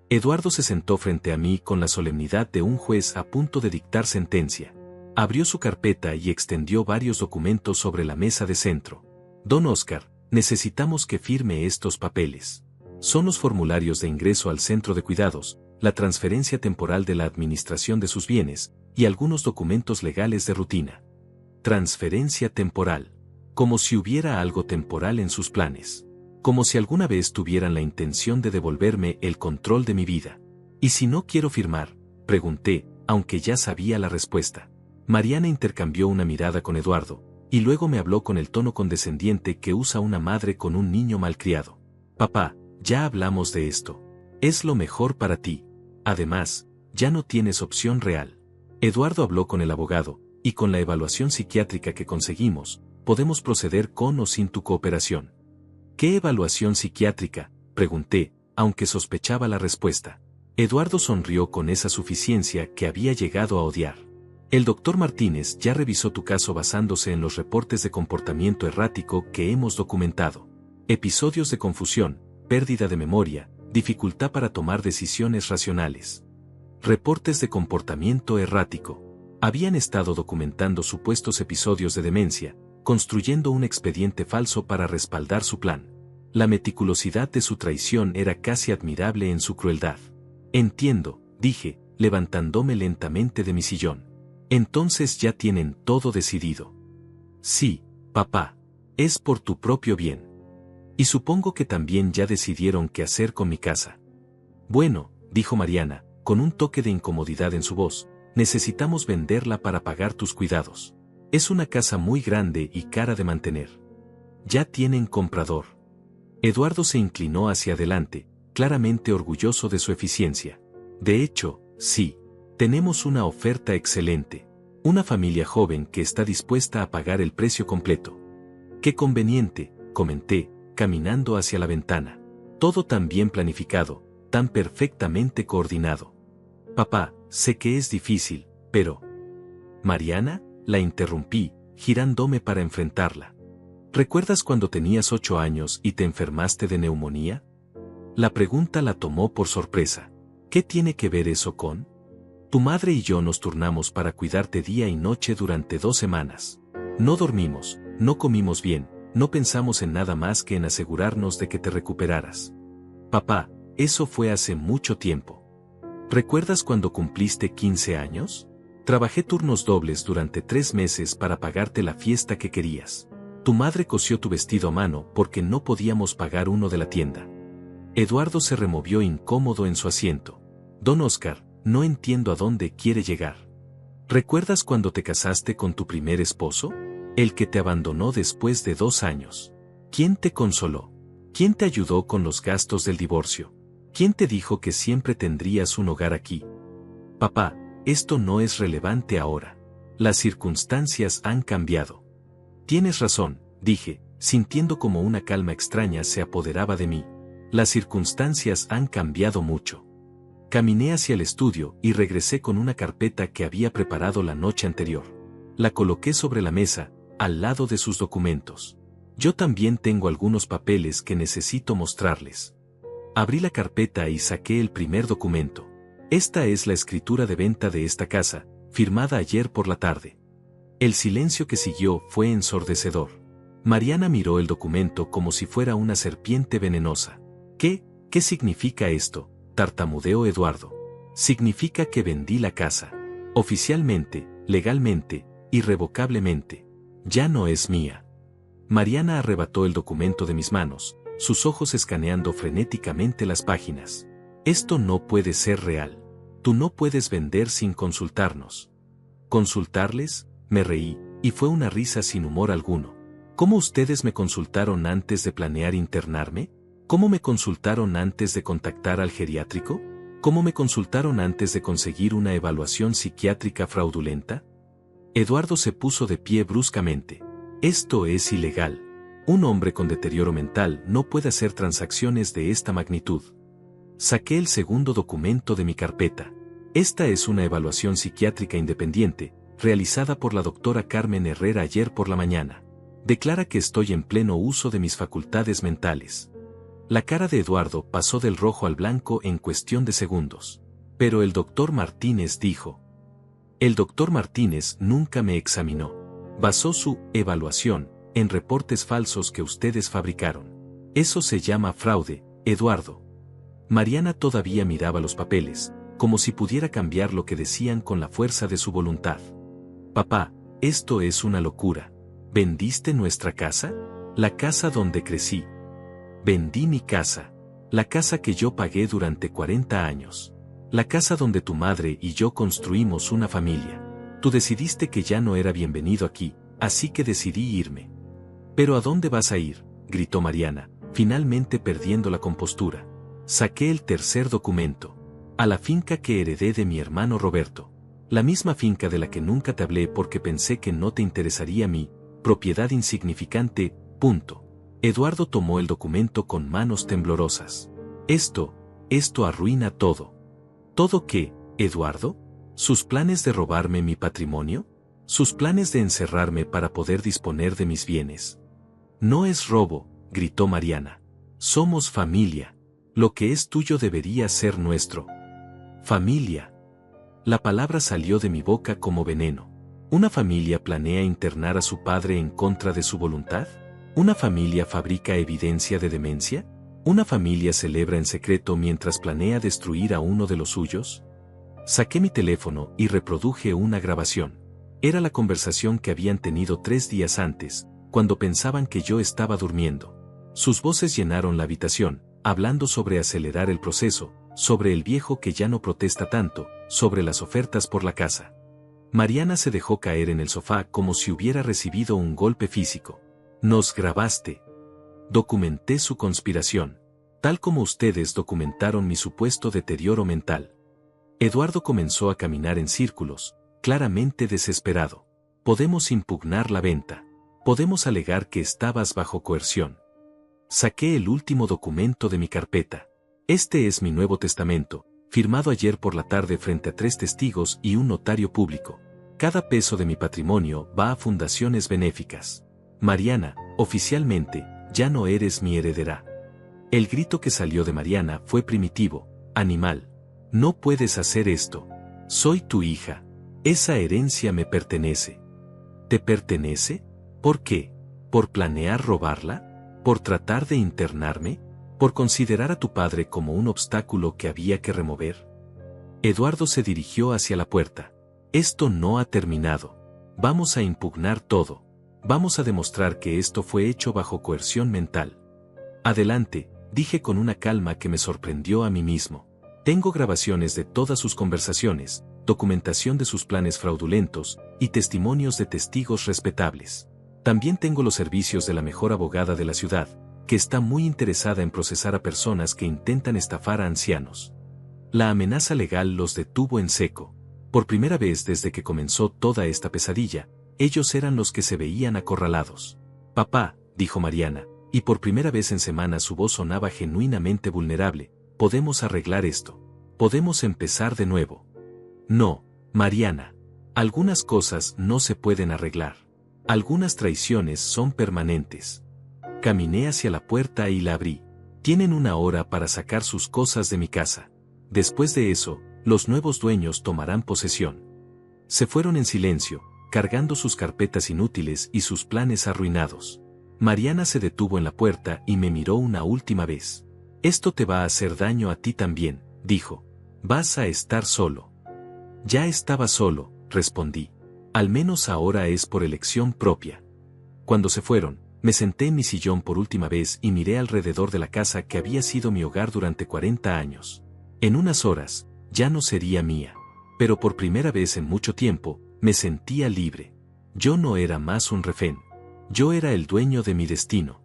[SPEAKER 1] Eduardo se sentó frente a mí con la solemnidad de un juez a punto de dictar sentencia. Abrió su carpeta y extendió varios documentos sobre la mesa de centro. Don Oscar, necesitamos que firme estos papeles. Son los formularios de ingreso al centro de cuidados, la transferencia temporal de la administración de sus bienes, y algunos documentos legales de rutina. Transferencia temporal. Como si hubiera algo temporal en sus planes. Como si alguna vez tuvieran la intención de devolverme el control de mi vida. ¿Y si no quiero firmar? Pregunté, aunque ya sabía la respuesta. Mariana intercambió una mirada con Eduardo, y luego me habló con el tono condescendiente que usa una madre con un niño malcriado. Papá, ya hablamos de esto. Es lo mejor para ti. Además, ya no tienes opción real. Eduardo habló con el abogado, y con la evaluación psiquiátrica que conseguimos, podemos proceder con o sin tu cooperación. ¿Qué evaluación psiquiátrica? Pregunté, aunque sospechaba la respuesta. Eduardo sonrió con esa suficiencia que había llegado a odiar. El doctor Martínez ya revisó tu caso basándose en los reportes de comportamiento errático que hemos documentado. Episodios de confusión, pérdida de memoria, dificultad para tomar decisiones racionales. Reportes de comportamiento errático. Habían estado documentando supuestos episodios de demencia, construyendo un expediente falso para respaldar su plan. La meticulosidad de su traición era casi admirable en su crueldad. Entiendo, dije, levantándome lentamente de mi sillón. Entonces ya tienen todo decidido. Sí, papá. Es por tu propio bien. Y supongo que también ya decidieron qué hacer con mi casa. Bueno, dijo Mariana, con un toque de incomodidad en su voz, necesitamos venderla para pagar tus cuidados. Es una casa muy grande y cara de mantener. Ya tienen comprador. Eduardo se inclinó hacia adelante, claramente orgulloso de su eficiencia. De hecho, sí. Tenemos una oferta excelente. Una familia joven que está dispuesta a pagar el precio completo. Qué conveniente, comenté, caminando hacia la ventana. Todo tan bien planificado, tan perfectamente coordinado. Papá, sé que es difícil, pero... Mariana, la interrumpí, girándome para enfrentarla. ¿Recuerdas cuando tenías 8 años y te enfermaste de neumonía? La pregunta la tomó por sorpresa. ¿Qué tiene que ver eso con...? Tu madre y yo nos turnamos para cuidarte día y noche durante 2 semanas. No dormimos, no comimos bien, no pensamos en nada más que en asegurarnos de que te recuperaras. Papá, eso fue hace mucho tiempo. ¿Recuerdas cuando cumpliste 15 años? Trabajé turnos dobles durante 3 meses para pagarte la fiesta que querías. Tu madre cosió tu vestido a mano porque no podíamos pagar uno de la tienda. Eduardo se removió incómodo en su asiento. Don Oscar, no entiendo a dónde quiere llegar. ¿Recuerdas cuando te casaste con tu primer esposo? El que te abandonó después de 2 años. ¿Quién te consoló? ¿Quién te ayudó con los gastos del divorcio? ¿Quién te dijo que siempre tendrías un hogar aquí? Papá, esto no es relevante ahora. Las circunstancias han cambiado. Tienes razón, dije, sintiendo como una calma extraña se apoderaba de mí. Las circunstancias han cambiado mucho. Caminé hacia el estudio y regresé con una carpeta que había preparado la noche anterior. La coloqué sobre la mesa, al lado de sus documentos. Yo también tengo algunos papeles que necesito mostrarles. Abrí la carpeta y saqué el primer documento. Esta es la escritura de venta de esta casa, firmada ayer por la tarde. El silencio que siguió fue ensordecedor. Mariana miró el documento como si fuera una serpiente venenosa. ¿Qué significa esto?, tartamudeó Eduardo. Significa que vendí la casa. Oficialmente, legalmente, irrevocablemente. Ya no es mía. Mariana arrebató el documento de mis manos, sus ojos escaneando frenéticamente las páginas. Esto no puede ser real. Tú no puedes vender sin consultarnos. ¿Consultarles? Me reí, y fue una risa sin humor alguno. ¿Cómo ustedes me consultaron antes de planear internarme? ¿Cómo me consultaron antes de contactar al geriátrico? ¿Cómo me consultaron antes de conseguir una evaluación psiquiátrica fraudulenta? Eduardo se puso de pie bruscamente. Esto es ilegal. Un hombre con deterioro mental no puede hacer transacciones de esta magnitud. Saqué el segundo documento de mi carpeta. Esta es una evaluación psiquiátrica independiente, realizada por la doctora Carmen Herrera ayer por la mañana. Declara que estoy en pleno uso de mis facultades mentales. La cara de Eduardo pasó del rojo al blanco en cuestión de segundos. Pero el doctor Martínez dijo. El doctor Martínez nunca me examinó. Basó su evaluación en reportes falsos que ustedes fabricaron. Eso se llama fraude, Eduardo. Mariana todavía miraba los papeles, como si pudiera cambiar lo que decían con la fuerza de su voluntad. Papá, esto es una locura. ¿Vendiste nuestra casa? La casa donde crecí. Vendí mi casa. La casa que yo pagué durante 40 años. La casa donde tu madre y yo construimos una familia. Tú decidiste que ya no era bienvenido aquí, así que decidí irme. ¿Pero a dónde vas a ir?, gritó Mariana, finalmente perdiendo la compostura. Saqué el tercer documento. A la finca que heredé de mi hermano Roberto. La misma finca de la que nunca te hablé porque pensé que no te interesaría mi propiedad insignificante, punto. Eduardo tomó el documento con manos temblorosas. Esto arruina todo. ¿Todo qué, Eduardo? ¿Sus planes de robarme mi patrimonio? ¿Sus planes de encerrarme para poder disponer de mis bienes? No es robo, gritó Mariana. Somos familia. Lo que es tuyo debería ser nuestro. Familia. La palabra salió de mi boca como veneno. ¿Una familia planea internar a su padre en contra de su voluntad? ¿Una familia fabrica evidencia de demencia? ¿Una familia celebra en secreto mientras planea destruir a uno de los suyos? Saqué mi teléfono y reproduje una grabación. Era la conversación que habían tenido 3 días antes, cuando pensaban que yo estaba durmiendo. Sus voces llenaron la habitación, hablando sobre acelerar el proceso, sobre el viejo que ya no protesta tanto, sobre las ofertas por la casa. Mariana se dejó caer en el sofá como si hubiera recibido un golpe físico. Nos grabaste. Documenté su conspiración. Tal como ustedes documentaron mi supuesto deterioro mental. Eduardo comenzó a caminar en círculos, claramente desesperado. Podemos impugnar la venta. Podemos alegar que estabas bajo coerción. Saqué el último documento de mi carpeta. Este es mi nuevo testamento, firmado ayer por la tarde frente a 3 testigos y un notario público. Cada peso de mi patrimonio va a fundaciones benéficas. Mariana, oficialmente, ya no eres mi heredera. El grito que salió de Mariana fue primitivo, animal. No puedes hacer esto. Soy tu hija. Esa herencia me pertenece. ¿Te pertenece? ¿Por qué? ¿Por planear robarla? ¿Por tratar de internarme? ¿Por considerar a tu padre como un obstáculo que había que remover? Eduardo se dirigió hacia la puerta. Esto no ha terminado. Vamos a impugnar todo. Vamos a demostrar que esto fue hecho bajo coerción mental. Adelante, dije con una calma que me sorprendió a mí mismo. Tengo grabaciones de todas sus conversaciones, documentación de sus planes fraudulentos, y testimonios de testigos respetables. También tengo los servicios de la mejor abogada de la ciudad, que está muy interesada en procesar a personas que intentan estafar a ancianos. La amenaza legal los detuvo en seco. Por primera vez desde que comenzó toda esta pesadilla, ellos eran los que se veían acorralados. Papá, dijo Mariana, y por primera vez en semanas su voz sonaba genuinamente vulnerable, podemos arreglar esto. Podemos empezar de nuevo. No, Mariana. Algunas cosas no se pueden arreglar. Algunas traiciones son permanentes. Caminé hacia la puerta y la abrí. Tienen 1 hora para sacar sus cosas de mi casa. Después de eso, los nuevos dueños tomarán posesión. Se fueron en silencio, cargando sus carpetas inútiles y sus planes arruinados. Mariana se detuvo en la puerta y me miró una última vez. Esto te va a hacer daño a ti también, dijo. Vas a estar solo. Ya estaba solo, respondí. Al menos ahora es por elección propia. Cuando se fueron, me senté en mi sillón por última vez y miré alrededor de la casa que había sido mi hogar durante 40 años. En unas horas, ya no sería mía. Pero por primera vez en mucho tiempo, me sentía libre. Yo no era más un rehén. Yo era el dueño de mi destino.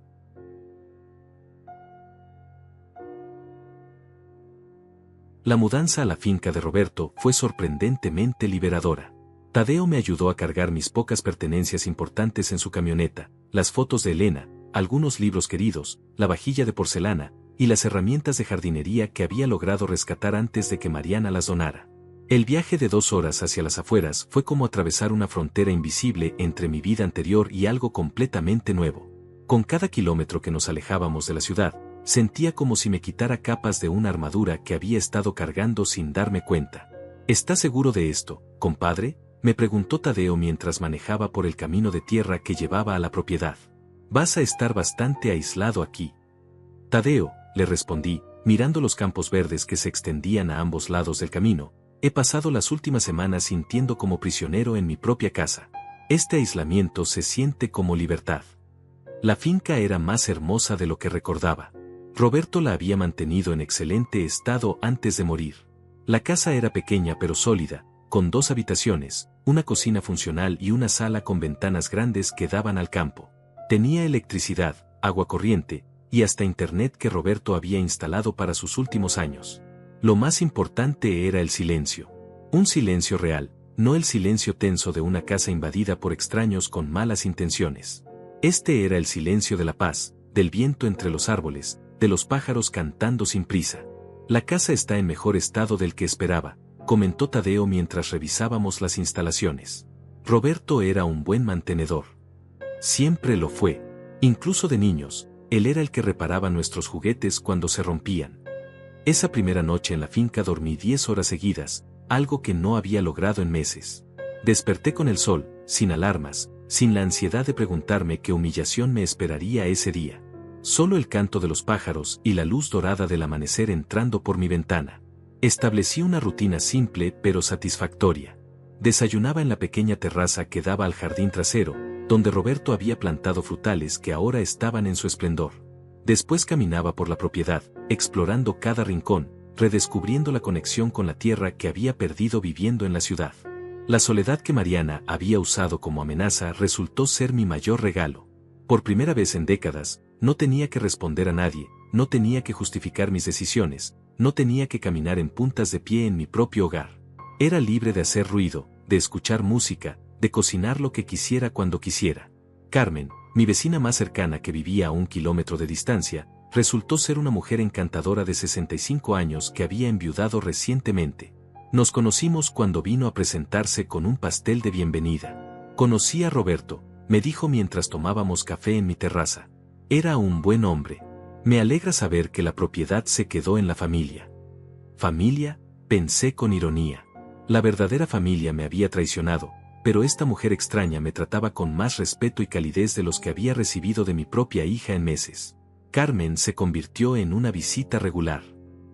[SPEAKER 1] La mudanza a la finca de Roberto fue sorprendentemente liberadora. Tadeo me ayudó a cargar mis pocas pertenencias importantes en su camioneta, las fotos de Elena, algunos libros queridos, la vajilla de porcelana, y las herramientas de jardinería que había logrado rescatar antes de que Mariana las donara. El viaje de 2 horas hacia las afueras fue como atravesar una frontera invisible entre mi vida anterior y algo completamente nuevo. Con cada kilómetro que nos alejábamos de la ciudad, Sentía como si me quitara capas de una armadura que había estado cargando sin darme cuenta. ¿Estás seguro de esto, compadre?, me preguntó Tadeo mientras manejaba por el camino de tierra que llevaba a la propiedad. Vas a estar bastante aislado aquí. Tadeo, le respondí, mirando los campos verdes que se extendían a ambos lados del camino. He pasado las últimas semanas sintiendo como prisionero en mi propia casa. Este aislamiento se siente como libertad. La finca era más hermosa de lo que recordaba. Roberto la había mantenido en excelente estado antes de morir. La casa era pequeña pero sólida, con 2 habitaciones, una cocina funcional y una sala con ventanas grandes que daban al campo. Tenía electricidad, agua corriente, y hasta internet que Roberto había instalado para sus últimos años. Lo más importante era el silencio. Un silencio real, no el silencio tenso de una casa invadida por extraños con malas intenciones. Este era el silencio de la paz, del viento entre los árboles, de los pájaros cantando sin prisa. La casa está en mejor estado del que esperaba, comentó Tadeo mientras revisábamos las instalaciones. Roberto era un buen mantenedor. Siempre lo fue. Incluso de niños, él era el que reparaba nuestros juguetes cuando se rompían. Esa primera noche en la finca dormí 10 horas seguidas, algo que no había logrado en meses. Desperté con el sol, sin alarmas, sin la ansiedad de preguntarme qué humillación me esperaría ese día. Solo el canto de los pájaros y la luz dorada del amanecer entrando por mi ventana. Establecí una rutina simple pero satisfactoria. Desayunaba en la pequeña terraza que daba al jardín trasero, donde Roberto había plantado frutales que ahora estaban en su esplendor. Después caminaba por la propiedad, explorando cada rincón, redescubriendo la conexión con la tierra que había perdido viviendo en la ciudad. La soledad que Mariana había usado como amenaza resultó ser mi mayor regalo. Por primera vez en décadas, no tenía que responder a nadie, no tenía que justificar mis decisiones, no tenía que caminar en puntas de pie en mi propio hogar. Era libre de hacer ruido, de escuchar música, de cocinar lo que quisiera cuando quisiera. Carmen, mi vecina más cercana que vivía a 1 kilómetro de distancia, resultó ser una mujer encantadora de 65 años que había enviudado recientemente. Nos conocimos cuando vino a presentarse con un pastel de bienvenida. Conocí a Roberto, me dijo mientras tomábamos café en mi terraza. Era un buen hombre. Me alegra saber que la propiedad se quedó en la familia. ¿Familia?, pensé con ironía. La verdadera familia me había traicionado, pero esta mujer extraña me trataba con más respeto y calidez de los que había recibido de mi propia hija en meses. Carmen se convirtió en una visita regular.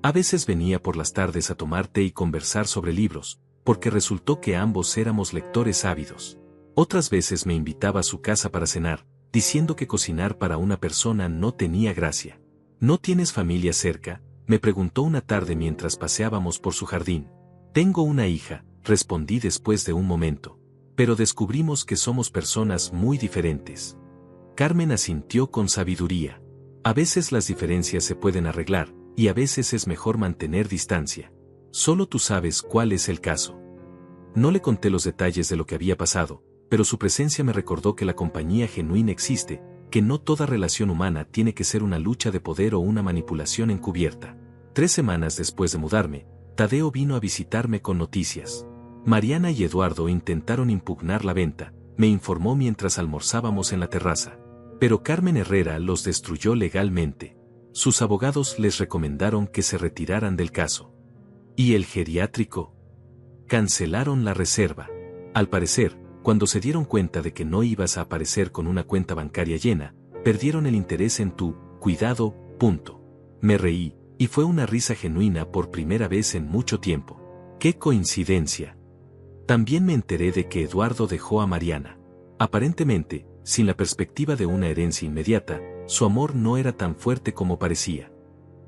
[SPEAKER 1] A veces venía por las tardes a tomar té y conversar sobre libros, porque resultó que ambos éramos lectores ávidos. Otras veces me invitaba a su casa para cenar, diciendo que cocinar para una persona no tenía gracia. ¿No tienes familia cerca?, me preguntó una tarde mientras paseábamos por su jardín. Tengo una hija, respondí después de un momento. Pero descubrimos que somos personas muy diferentes. Carmen asintió con sabiduría. A veces las diferencias se pueden arreglar, y a veces es mejor mantener distancia. Solo tú sabes cuál es el caso. No le conté los detalles de lo que había pasado, pero su presencia me recordó que la compañía genuina existe, que no toda relación humana tiene que ser una lucha de poder o una manipulación encubierta. 3 semanas después de mudarme, Tadeo vino a visitarme con noticias. Mariana y Eduardo intentaron impugnar la venta, me informó mientras almorzábamos en la terraza. Pero Carmen Herrera los destruyó legalmente. Sus abogados les recomendaron que se retiraran del caso. ¿Y el geriátrico? Cancelaron la reserva. Al parecer, cuando se dieron cuenta de que no ibas a aparecer con una cuenta bancaria llena, perdieron el interés en tu cuidado, punto. Me reí, y fue una risa genuina por primera vez en mucho tiempo. ¡Qué coincidencia! También me enteré de que Eduardo dejó a Mariana. Aparentemente, sin la perspectiva de una herencia inmediata, su amor no era tan fuerte como parecía.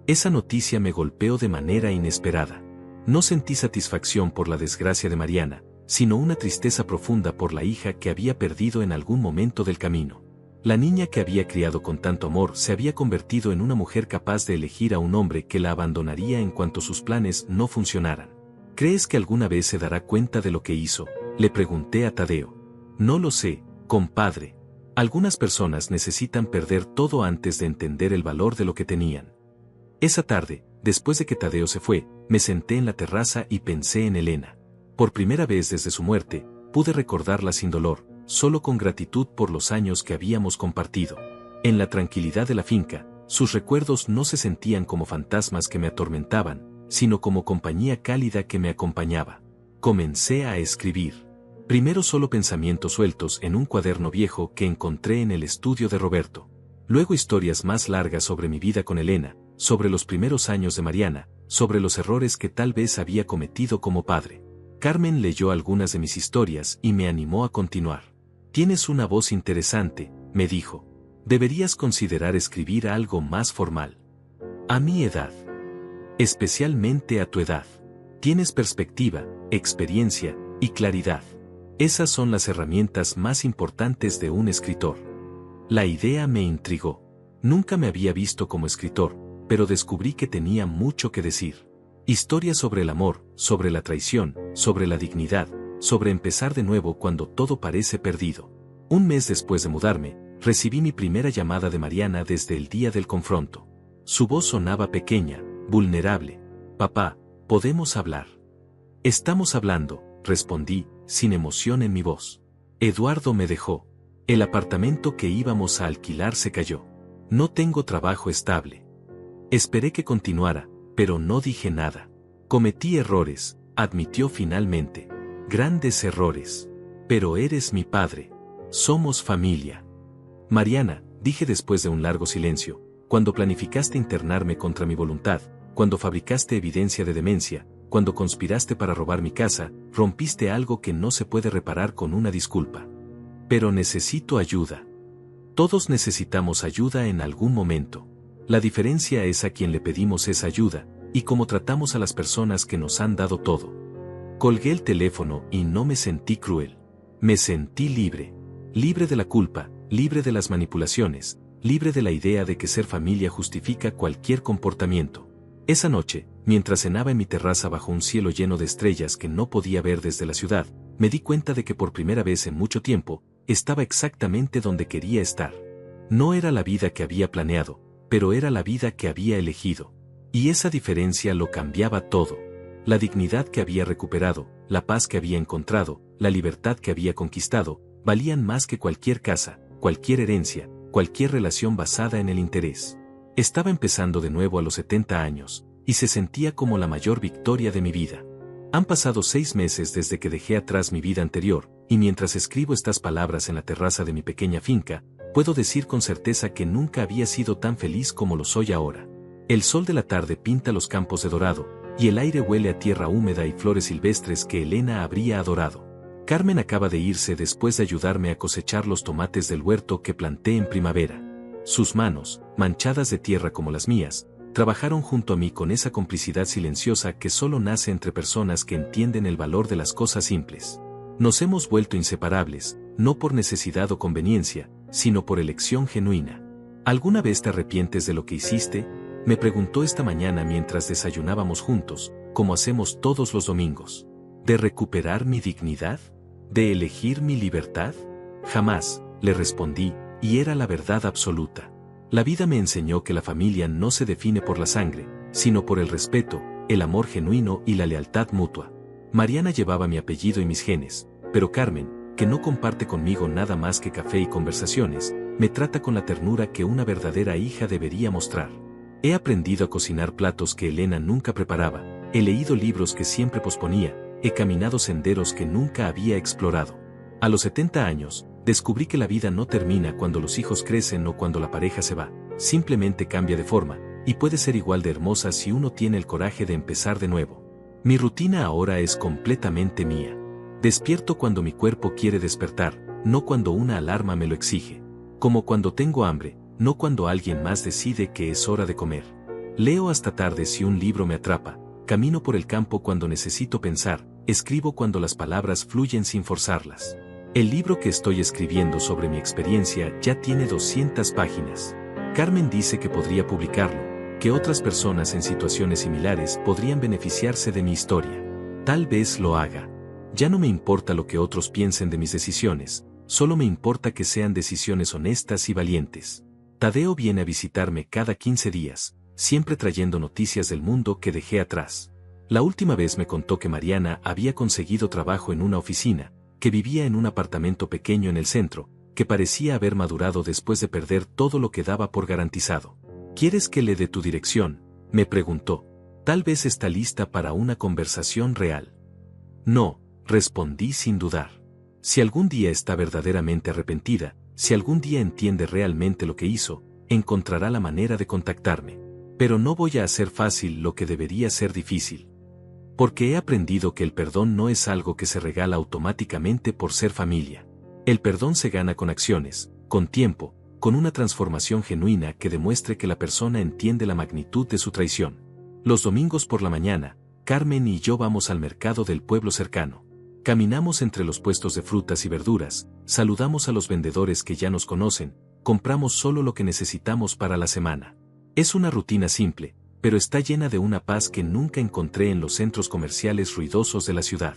[SPEAKER 1] Esa noticia me golpeó de manera inesperada. No sentí satisfacción por la desgracia de Mariana, sino una tristeza profunda por la hija que había perdido en algún momento del camino. La niña que había criado con tanto amor se había convertido en una mujer capaz de elegir a un hombre que la abandonaría en cuanto sus planes no funcionaran. ¿Crees que alguna vez se dará cuenta de lo que hizo?, le pregunté a Tadeo. No lo sé, compadre. Algunas personas necesitan perder todo antes de entender el valor de lo que tenían. Esa tarde, después de que Tadeo se fue, me senté en la terraza y pensé en Elena. Por primera vez desde su muerte, pude recordarla sin dolor, solo con gratitud por los años que habíamos compartido. En la tranquilidad de la finca, Sus recuerdos no se sentían como fantasmas que me atormentaban, sino como compañía cálida que me acompañaba. Comencé a escribir. Primero solo pensamientos sueltos en un cuaderno viejo que encontré en el estudio de Roberto. Luego historias más largas sobre mi vida con Elena, sobre los primeros años de Mariana, sobre los errores que tal vez había cometido como padre. Carmen leyó algunas de mis historias y me animó a continuar. Tienes una voz interesante, me dijo. Deberías considerar escribir algo más formal. A mi edad. Especialmente a tu edad. Tienes perspectiva, experiencia y claridad. Esas son las herramientas más importantes de un escritor. La idea me intrigó. Nunca me había visto como escritor, pero descubrí que tenía mucho que decir. Historias sobre el amor, sobre la traición, sobre la dignidad, sobre empezar de nuevo cuando todo parece perdido. Un mes después de mudarme, recibí mi primera llamada de Mariana desde el día del confronto. Su voz sonaba pequeña, vulnerable. Papá, ¿podemos hablar? Estamos hablando, respondí, sin emoción en mi voz. Eduardo me dejó. El apartamento que íbamos a alquilar se cayó. No tengo trabajo estable. Esperé que continuara, pero no dije nada. Cometí errores, admitió finalmente. Grandes errores. Pero eres mi padre. Somos familia. Mariana, dije después de un largo silencio, cuando planificaste internarme contra mi voluntad, cuando fabricaste evidencia de demencia, cuando conspiraste para robar mi casa, rompiste algo que no se puede reparar con una disculpa. Pero necesito ayuda. Todos necesitamos ayuda en algún momento. La diferencia es a quien le pedimos esa ayuda, y cómo tratamos a las personas que nos han dado todo. Colgué el teléfono y no me sentí cruel. Me sentí libre. Libre de la culpa, libre de las manipulaciones, libre de la idea de que ser familia justifica cualquier comportamiento. Esa noche, mientras cenaba en mi terraza bajo un cielo lleno de estrellas que no podía ver desde la ciudad, me di cuenta de que por primera vez en mucho tiempo, estaba exactamente donde quería estar. No era la vida que había planeado, pero era la vida que había elegido. Y esa diferencia lo cambiaba todo. La dignidad que había recuperado, la paz que había encontrado, la libertad que había conquistado, valían más que cualquier casa, cualquier herencia, cualquier relación basada en el interés. Estaba empezando de nuevo a los 70 años, y se sentía como la mayor victoria de mi vida. Han pasado 6 meses desde que dejé atrás mi vida anterior, y mientras escribo estas palabras en la terraza de mi pequeña finca, puedo decir con certeza que nunca había sido tan feliz como lo soy ahora. El sol de la tarde pinta los campos de dorado, y el aire huele a tierra húmeda y flores silvestres que Elena habría adorado. Carmen acaba de irse después de ayudarme a cosechar los tomates del huerto que planté en primavera. Sus manos, manchadas de tierra como las mías, trabajaron junto a mí con esa complicidad silenciosa que solo nace entre personas que entienden el valor de las cosas simples. Nos hemos vuelto inseparables, no por necesidad o conveniencia, sino por elección genuina. ¿Alguna vez te arrepientes de lo que hiciste?, me preguntó esta mañana mientras desayunábamos juntos, como hacemos todos los domingos. ¿De recuperar mi dignidad? ¿De elegir mi libertad? Jamás, le respondí, y era la verdad absoluta. La vida me enseñó que la familia no se define por la sangre, sino por el respeto, el amor genuino y la lealtad mutua. Mariana llevaba mi apellido y mis genes, pero Carmen, que no comparte conmigo nada más que café y conversaciones, me trata con la ternura que una verdadera hija debería mostrar. He aprendido a cocinar platos que Elena nunca preparaba, he leído libros que siempre posponía, he caminado senderos que nunca había explorado. A los 70 años, descubrí que la vida no termina cuando los hijos crecen o cuando la pareja se va, simplemente cambia de forma, y puede ser igual de hermosa si uno tiene el coraje de empezar de nuevo. Mi rutina ahora es completamente mía. Despierto cuando mi cuerpo quiere despertar, no cuando una alarma me lo exige. Como cuando tengo hambre, no cuando alguien más decide que es hora de comer. Leo hasta tarde si un libro me atrapa, camino por el campo cuando necesito pensar, escribo cuando las palabras fluyen sin forzarlas. El libro que estoy escribiendo sobre mi experiencia ya tiene 200 páginas. Carmen dice que podría publicarlo, que otras personas en situaciones similares podrían beneficiarse de mi historia. Tal vez lo haga. Ya no me importa lo que otros piensen de mis decisiones, solo me importa que sean decisiones honestas y valientes. Tadeo viene a visitarme cada 15 días, siempre trayendo noticias del mundo que dejé atrás. La última vez me contó que Mariana había conseguido trabajo en una oficina, que vivía en un apartamento pequeño en el centro, que parecía haber madurado después de perder todo lo que daba por garantizado. ¿Quieres que le dé tu dirección?, me preguntó. Tal vez está lista para una conversación real. No, respondí sin dudar. Si algún día está verdaderamente arrepentida, si algún día entiende realmente lo que hizo, encontrará la manera de contactarme. Pero no voy a hacer fácil lo que debería ser difícil. Porque he aprendido que el perdón no es algo que se regala automáticamente por ser familia. El perdón se gana con acciones, con tiempo, con una transformación genuina que demuestre que la persona entiende la magnitud de su traición. Los domingos por la mañana, Carmen y yo vamos al mercado del pueblo cercano. Caminamos entre los puestos de frutas y verduras, saludamos a los vendedores que ya nos conocen, compramos solo lo que necesitamos para la semana. Es una rutina simple, pero está llena de una paz que nunca encontré en los centros comerciales ruidosos de la ciudad.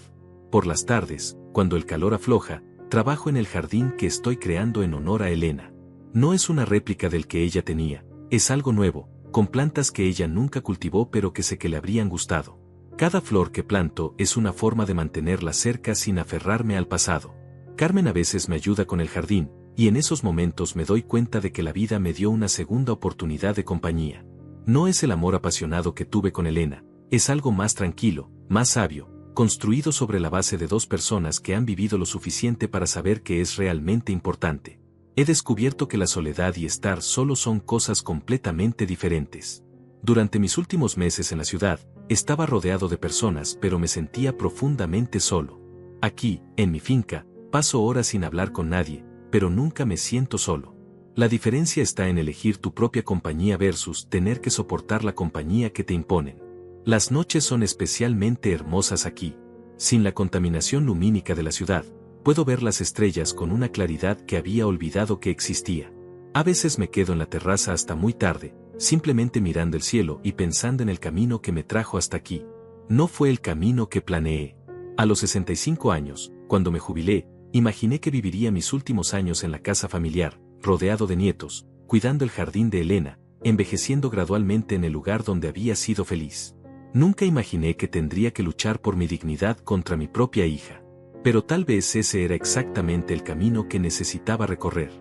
[SPEAKER 1] Por las tardes, cuando el calor afloja, trabajo en el jardín que estoy creando en honor a Elena. No es una réplica del que ella tenía, es algo nuevo, con plantas que ella nunca cultivó pero que sé que le habrían gustado. Cada flor que planto es una forma de mantenerla cerca sin aferrarme al pasado. Carmen a veces me ayuda con el jardín, y en esos momentos me doy cuenta de que la vida me dio una segunda oportunidad de compañía. No es el amor apasionado que tuve con Elena, es algo más tranquilo, más sabio, construido sobre la base de dos personas que han vivido lo suficiente para saber que es realmente importante. He descubierto que la soledad y estar solo son cosas completamente diferentes. Durante mis últimos meses en la ciudad, estaba rodeado de personas pero me sentía profundamente solo. Aquí, en mi finca, paso horas sin hablar con nadie, pero nunca me siento solo. La diferencia está en elegir tu propia compañía versus tener que soportar la compañía que te imponen. Las noches son especialmente hermosas aquí. Sin la contaminación lumínica de la ciudad, puedo ver las estrellas con una claridad que había olvidado que existía. A veces me quedo en la terraza hasta muy tarde, simplemente mirando el cielo y pensando en el camino que me trajo hasta aquí. No fue el camino que planeé. A los 65 años, cuando me jubilé, imaginé que viviría mis últimos años en la casa familiar, rodeado de nietos, cuidando el jardín de Elena, envejeciendo gradualmente en el lugar donde había sido feliz. Nunca imaginé que tendría que luchar por mi dignidad contra mi propia hija. Pero tal vez ese era exactamente el camino que necesitaba recorrer.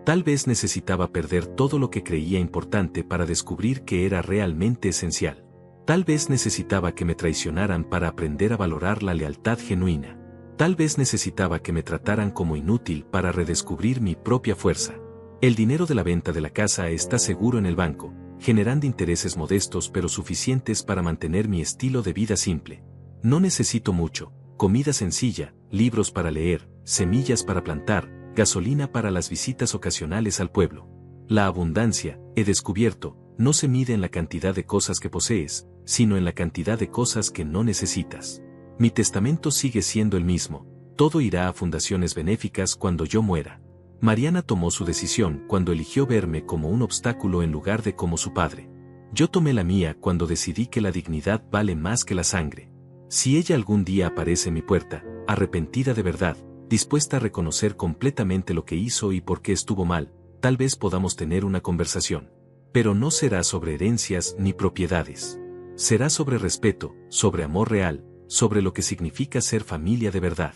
[SPEAKER 1] Tal vez necesitaba perder todo lo que creía importante para descubrir que era realmente esencial. Tal vez necesitaba que me traicionaran para aprender a valorar la lealtad genuina. Tal vez necesitaba que me trataran como inútil para redescubrir mi propia fuerza. El dinero de la venta de la casa está seguro en el banco, generando intereses modestos pero suficientes para mantener mi estilo de vida simple. No necesito mucho: comida sencilla, libros para leer, semillas para plantar, gasolina para las visitas ocasionales al pueblo. La abundancia, he descubierto, no se mide en la cantidad de cosas que posees, sino en la cantidad de cosas que no necesitas. Mi testamento sigue siendo el mismo: todo irá a fundaciones benéficas cuando yo muera. Mariana tomó su decisión cuando eligió verme como un obstáculo en lugar de como su padre. Yo tomé la mía cuando decidí que la dignidad vale más que la sangre. Si ella algún día aparece en mi puerta, arrepentida de verdad, dispuesta a reconocer completamente lo que hizo y por qué estuvo mal, tal vez podamos tener una conversación. Pero no será sobre herencias ni propiedades. Será sobre respeto, sobre amor real, sobre lo que significa ser familia de verdad.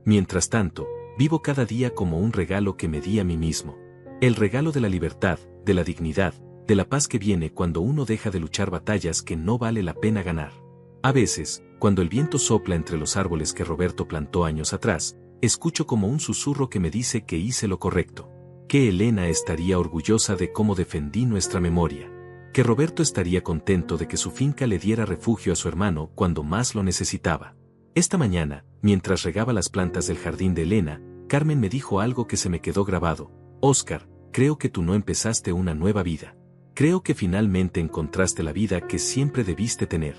[SPEAKER 1] Mientras tanto, vivo cada día como un regalo que me di a mí mismo. El regalo de la libertad, de la dignidad, de la paz que viene cuando uno deja de luchar batallas que no vale la pena ganar. A veces, cuando el viento sopla entre los árboles que Roberto plantó años atrás, escucho como un susurro que me dice que hice lo correcto. Que Elena estaría orgullosa de cómo defendí nuestra memoria. Que Roberto estaría contento de que su finca le diera refugio a su hermano cuando más lo necesitaba. Esta mañana, mientras regaba las plantas del jardín de Elena, Carmen me dijo algo que se me quedó grabado: Oscar, creo que tú no empezaste una nueva vida. Creo que finalmente encontraste la vida que siempre debiste tener.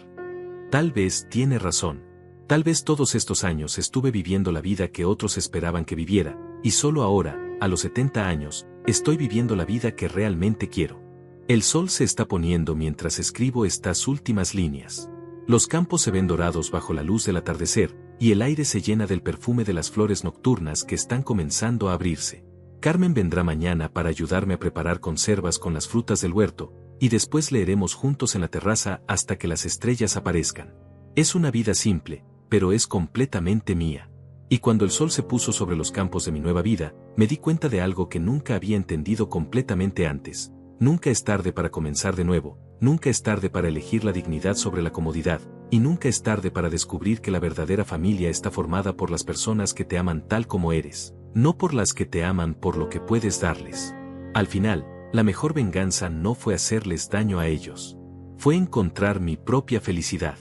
[SPEAKER 1] Tal vez tiene razón. Tal vez todos estos años estuve viviendo la vida que otros esperaban que viviera, y solo ahora, a los 70 años, estoy viviendo la vida que realmente quiero. El sol se está poniendo mientras escribo estas últimas líneas. Los campos se ven dorados bajo la luz del atardecer, y el aire se llena del perfume de las flores nocturnas que están comenzando a abrirse. Carmen vendrá mañana para ayudarme a preparar conservas con las frutas del huerto, y después leeremos juntos en la terraza hasta que las estrellas aparezcan. Es una vida simple, pero es completamente mía. Y cuando el sol se puso sobre los campos de mi nueva vida, me di cuenta de algo que nunca había entendido completamente antes. Nunca es tarde para comenzar de nuevo, nunca es tarde para elegir la dignidad sobre la comodidad, y nunca es tarde para descubrir que la verdadera familia está formada por las personas que te aman tal como eres, no por las que te aman por lo que puedes darles. Al final, la mejor venganza no fue hacerles daño a ellos. Fue encontrar mi propia felicidad.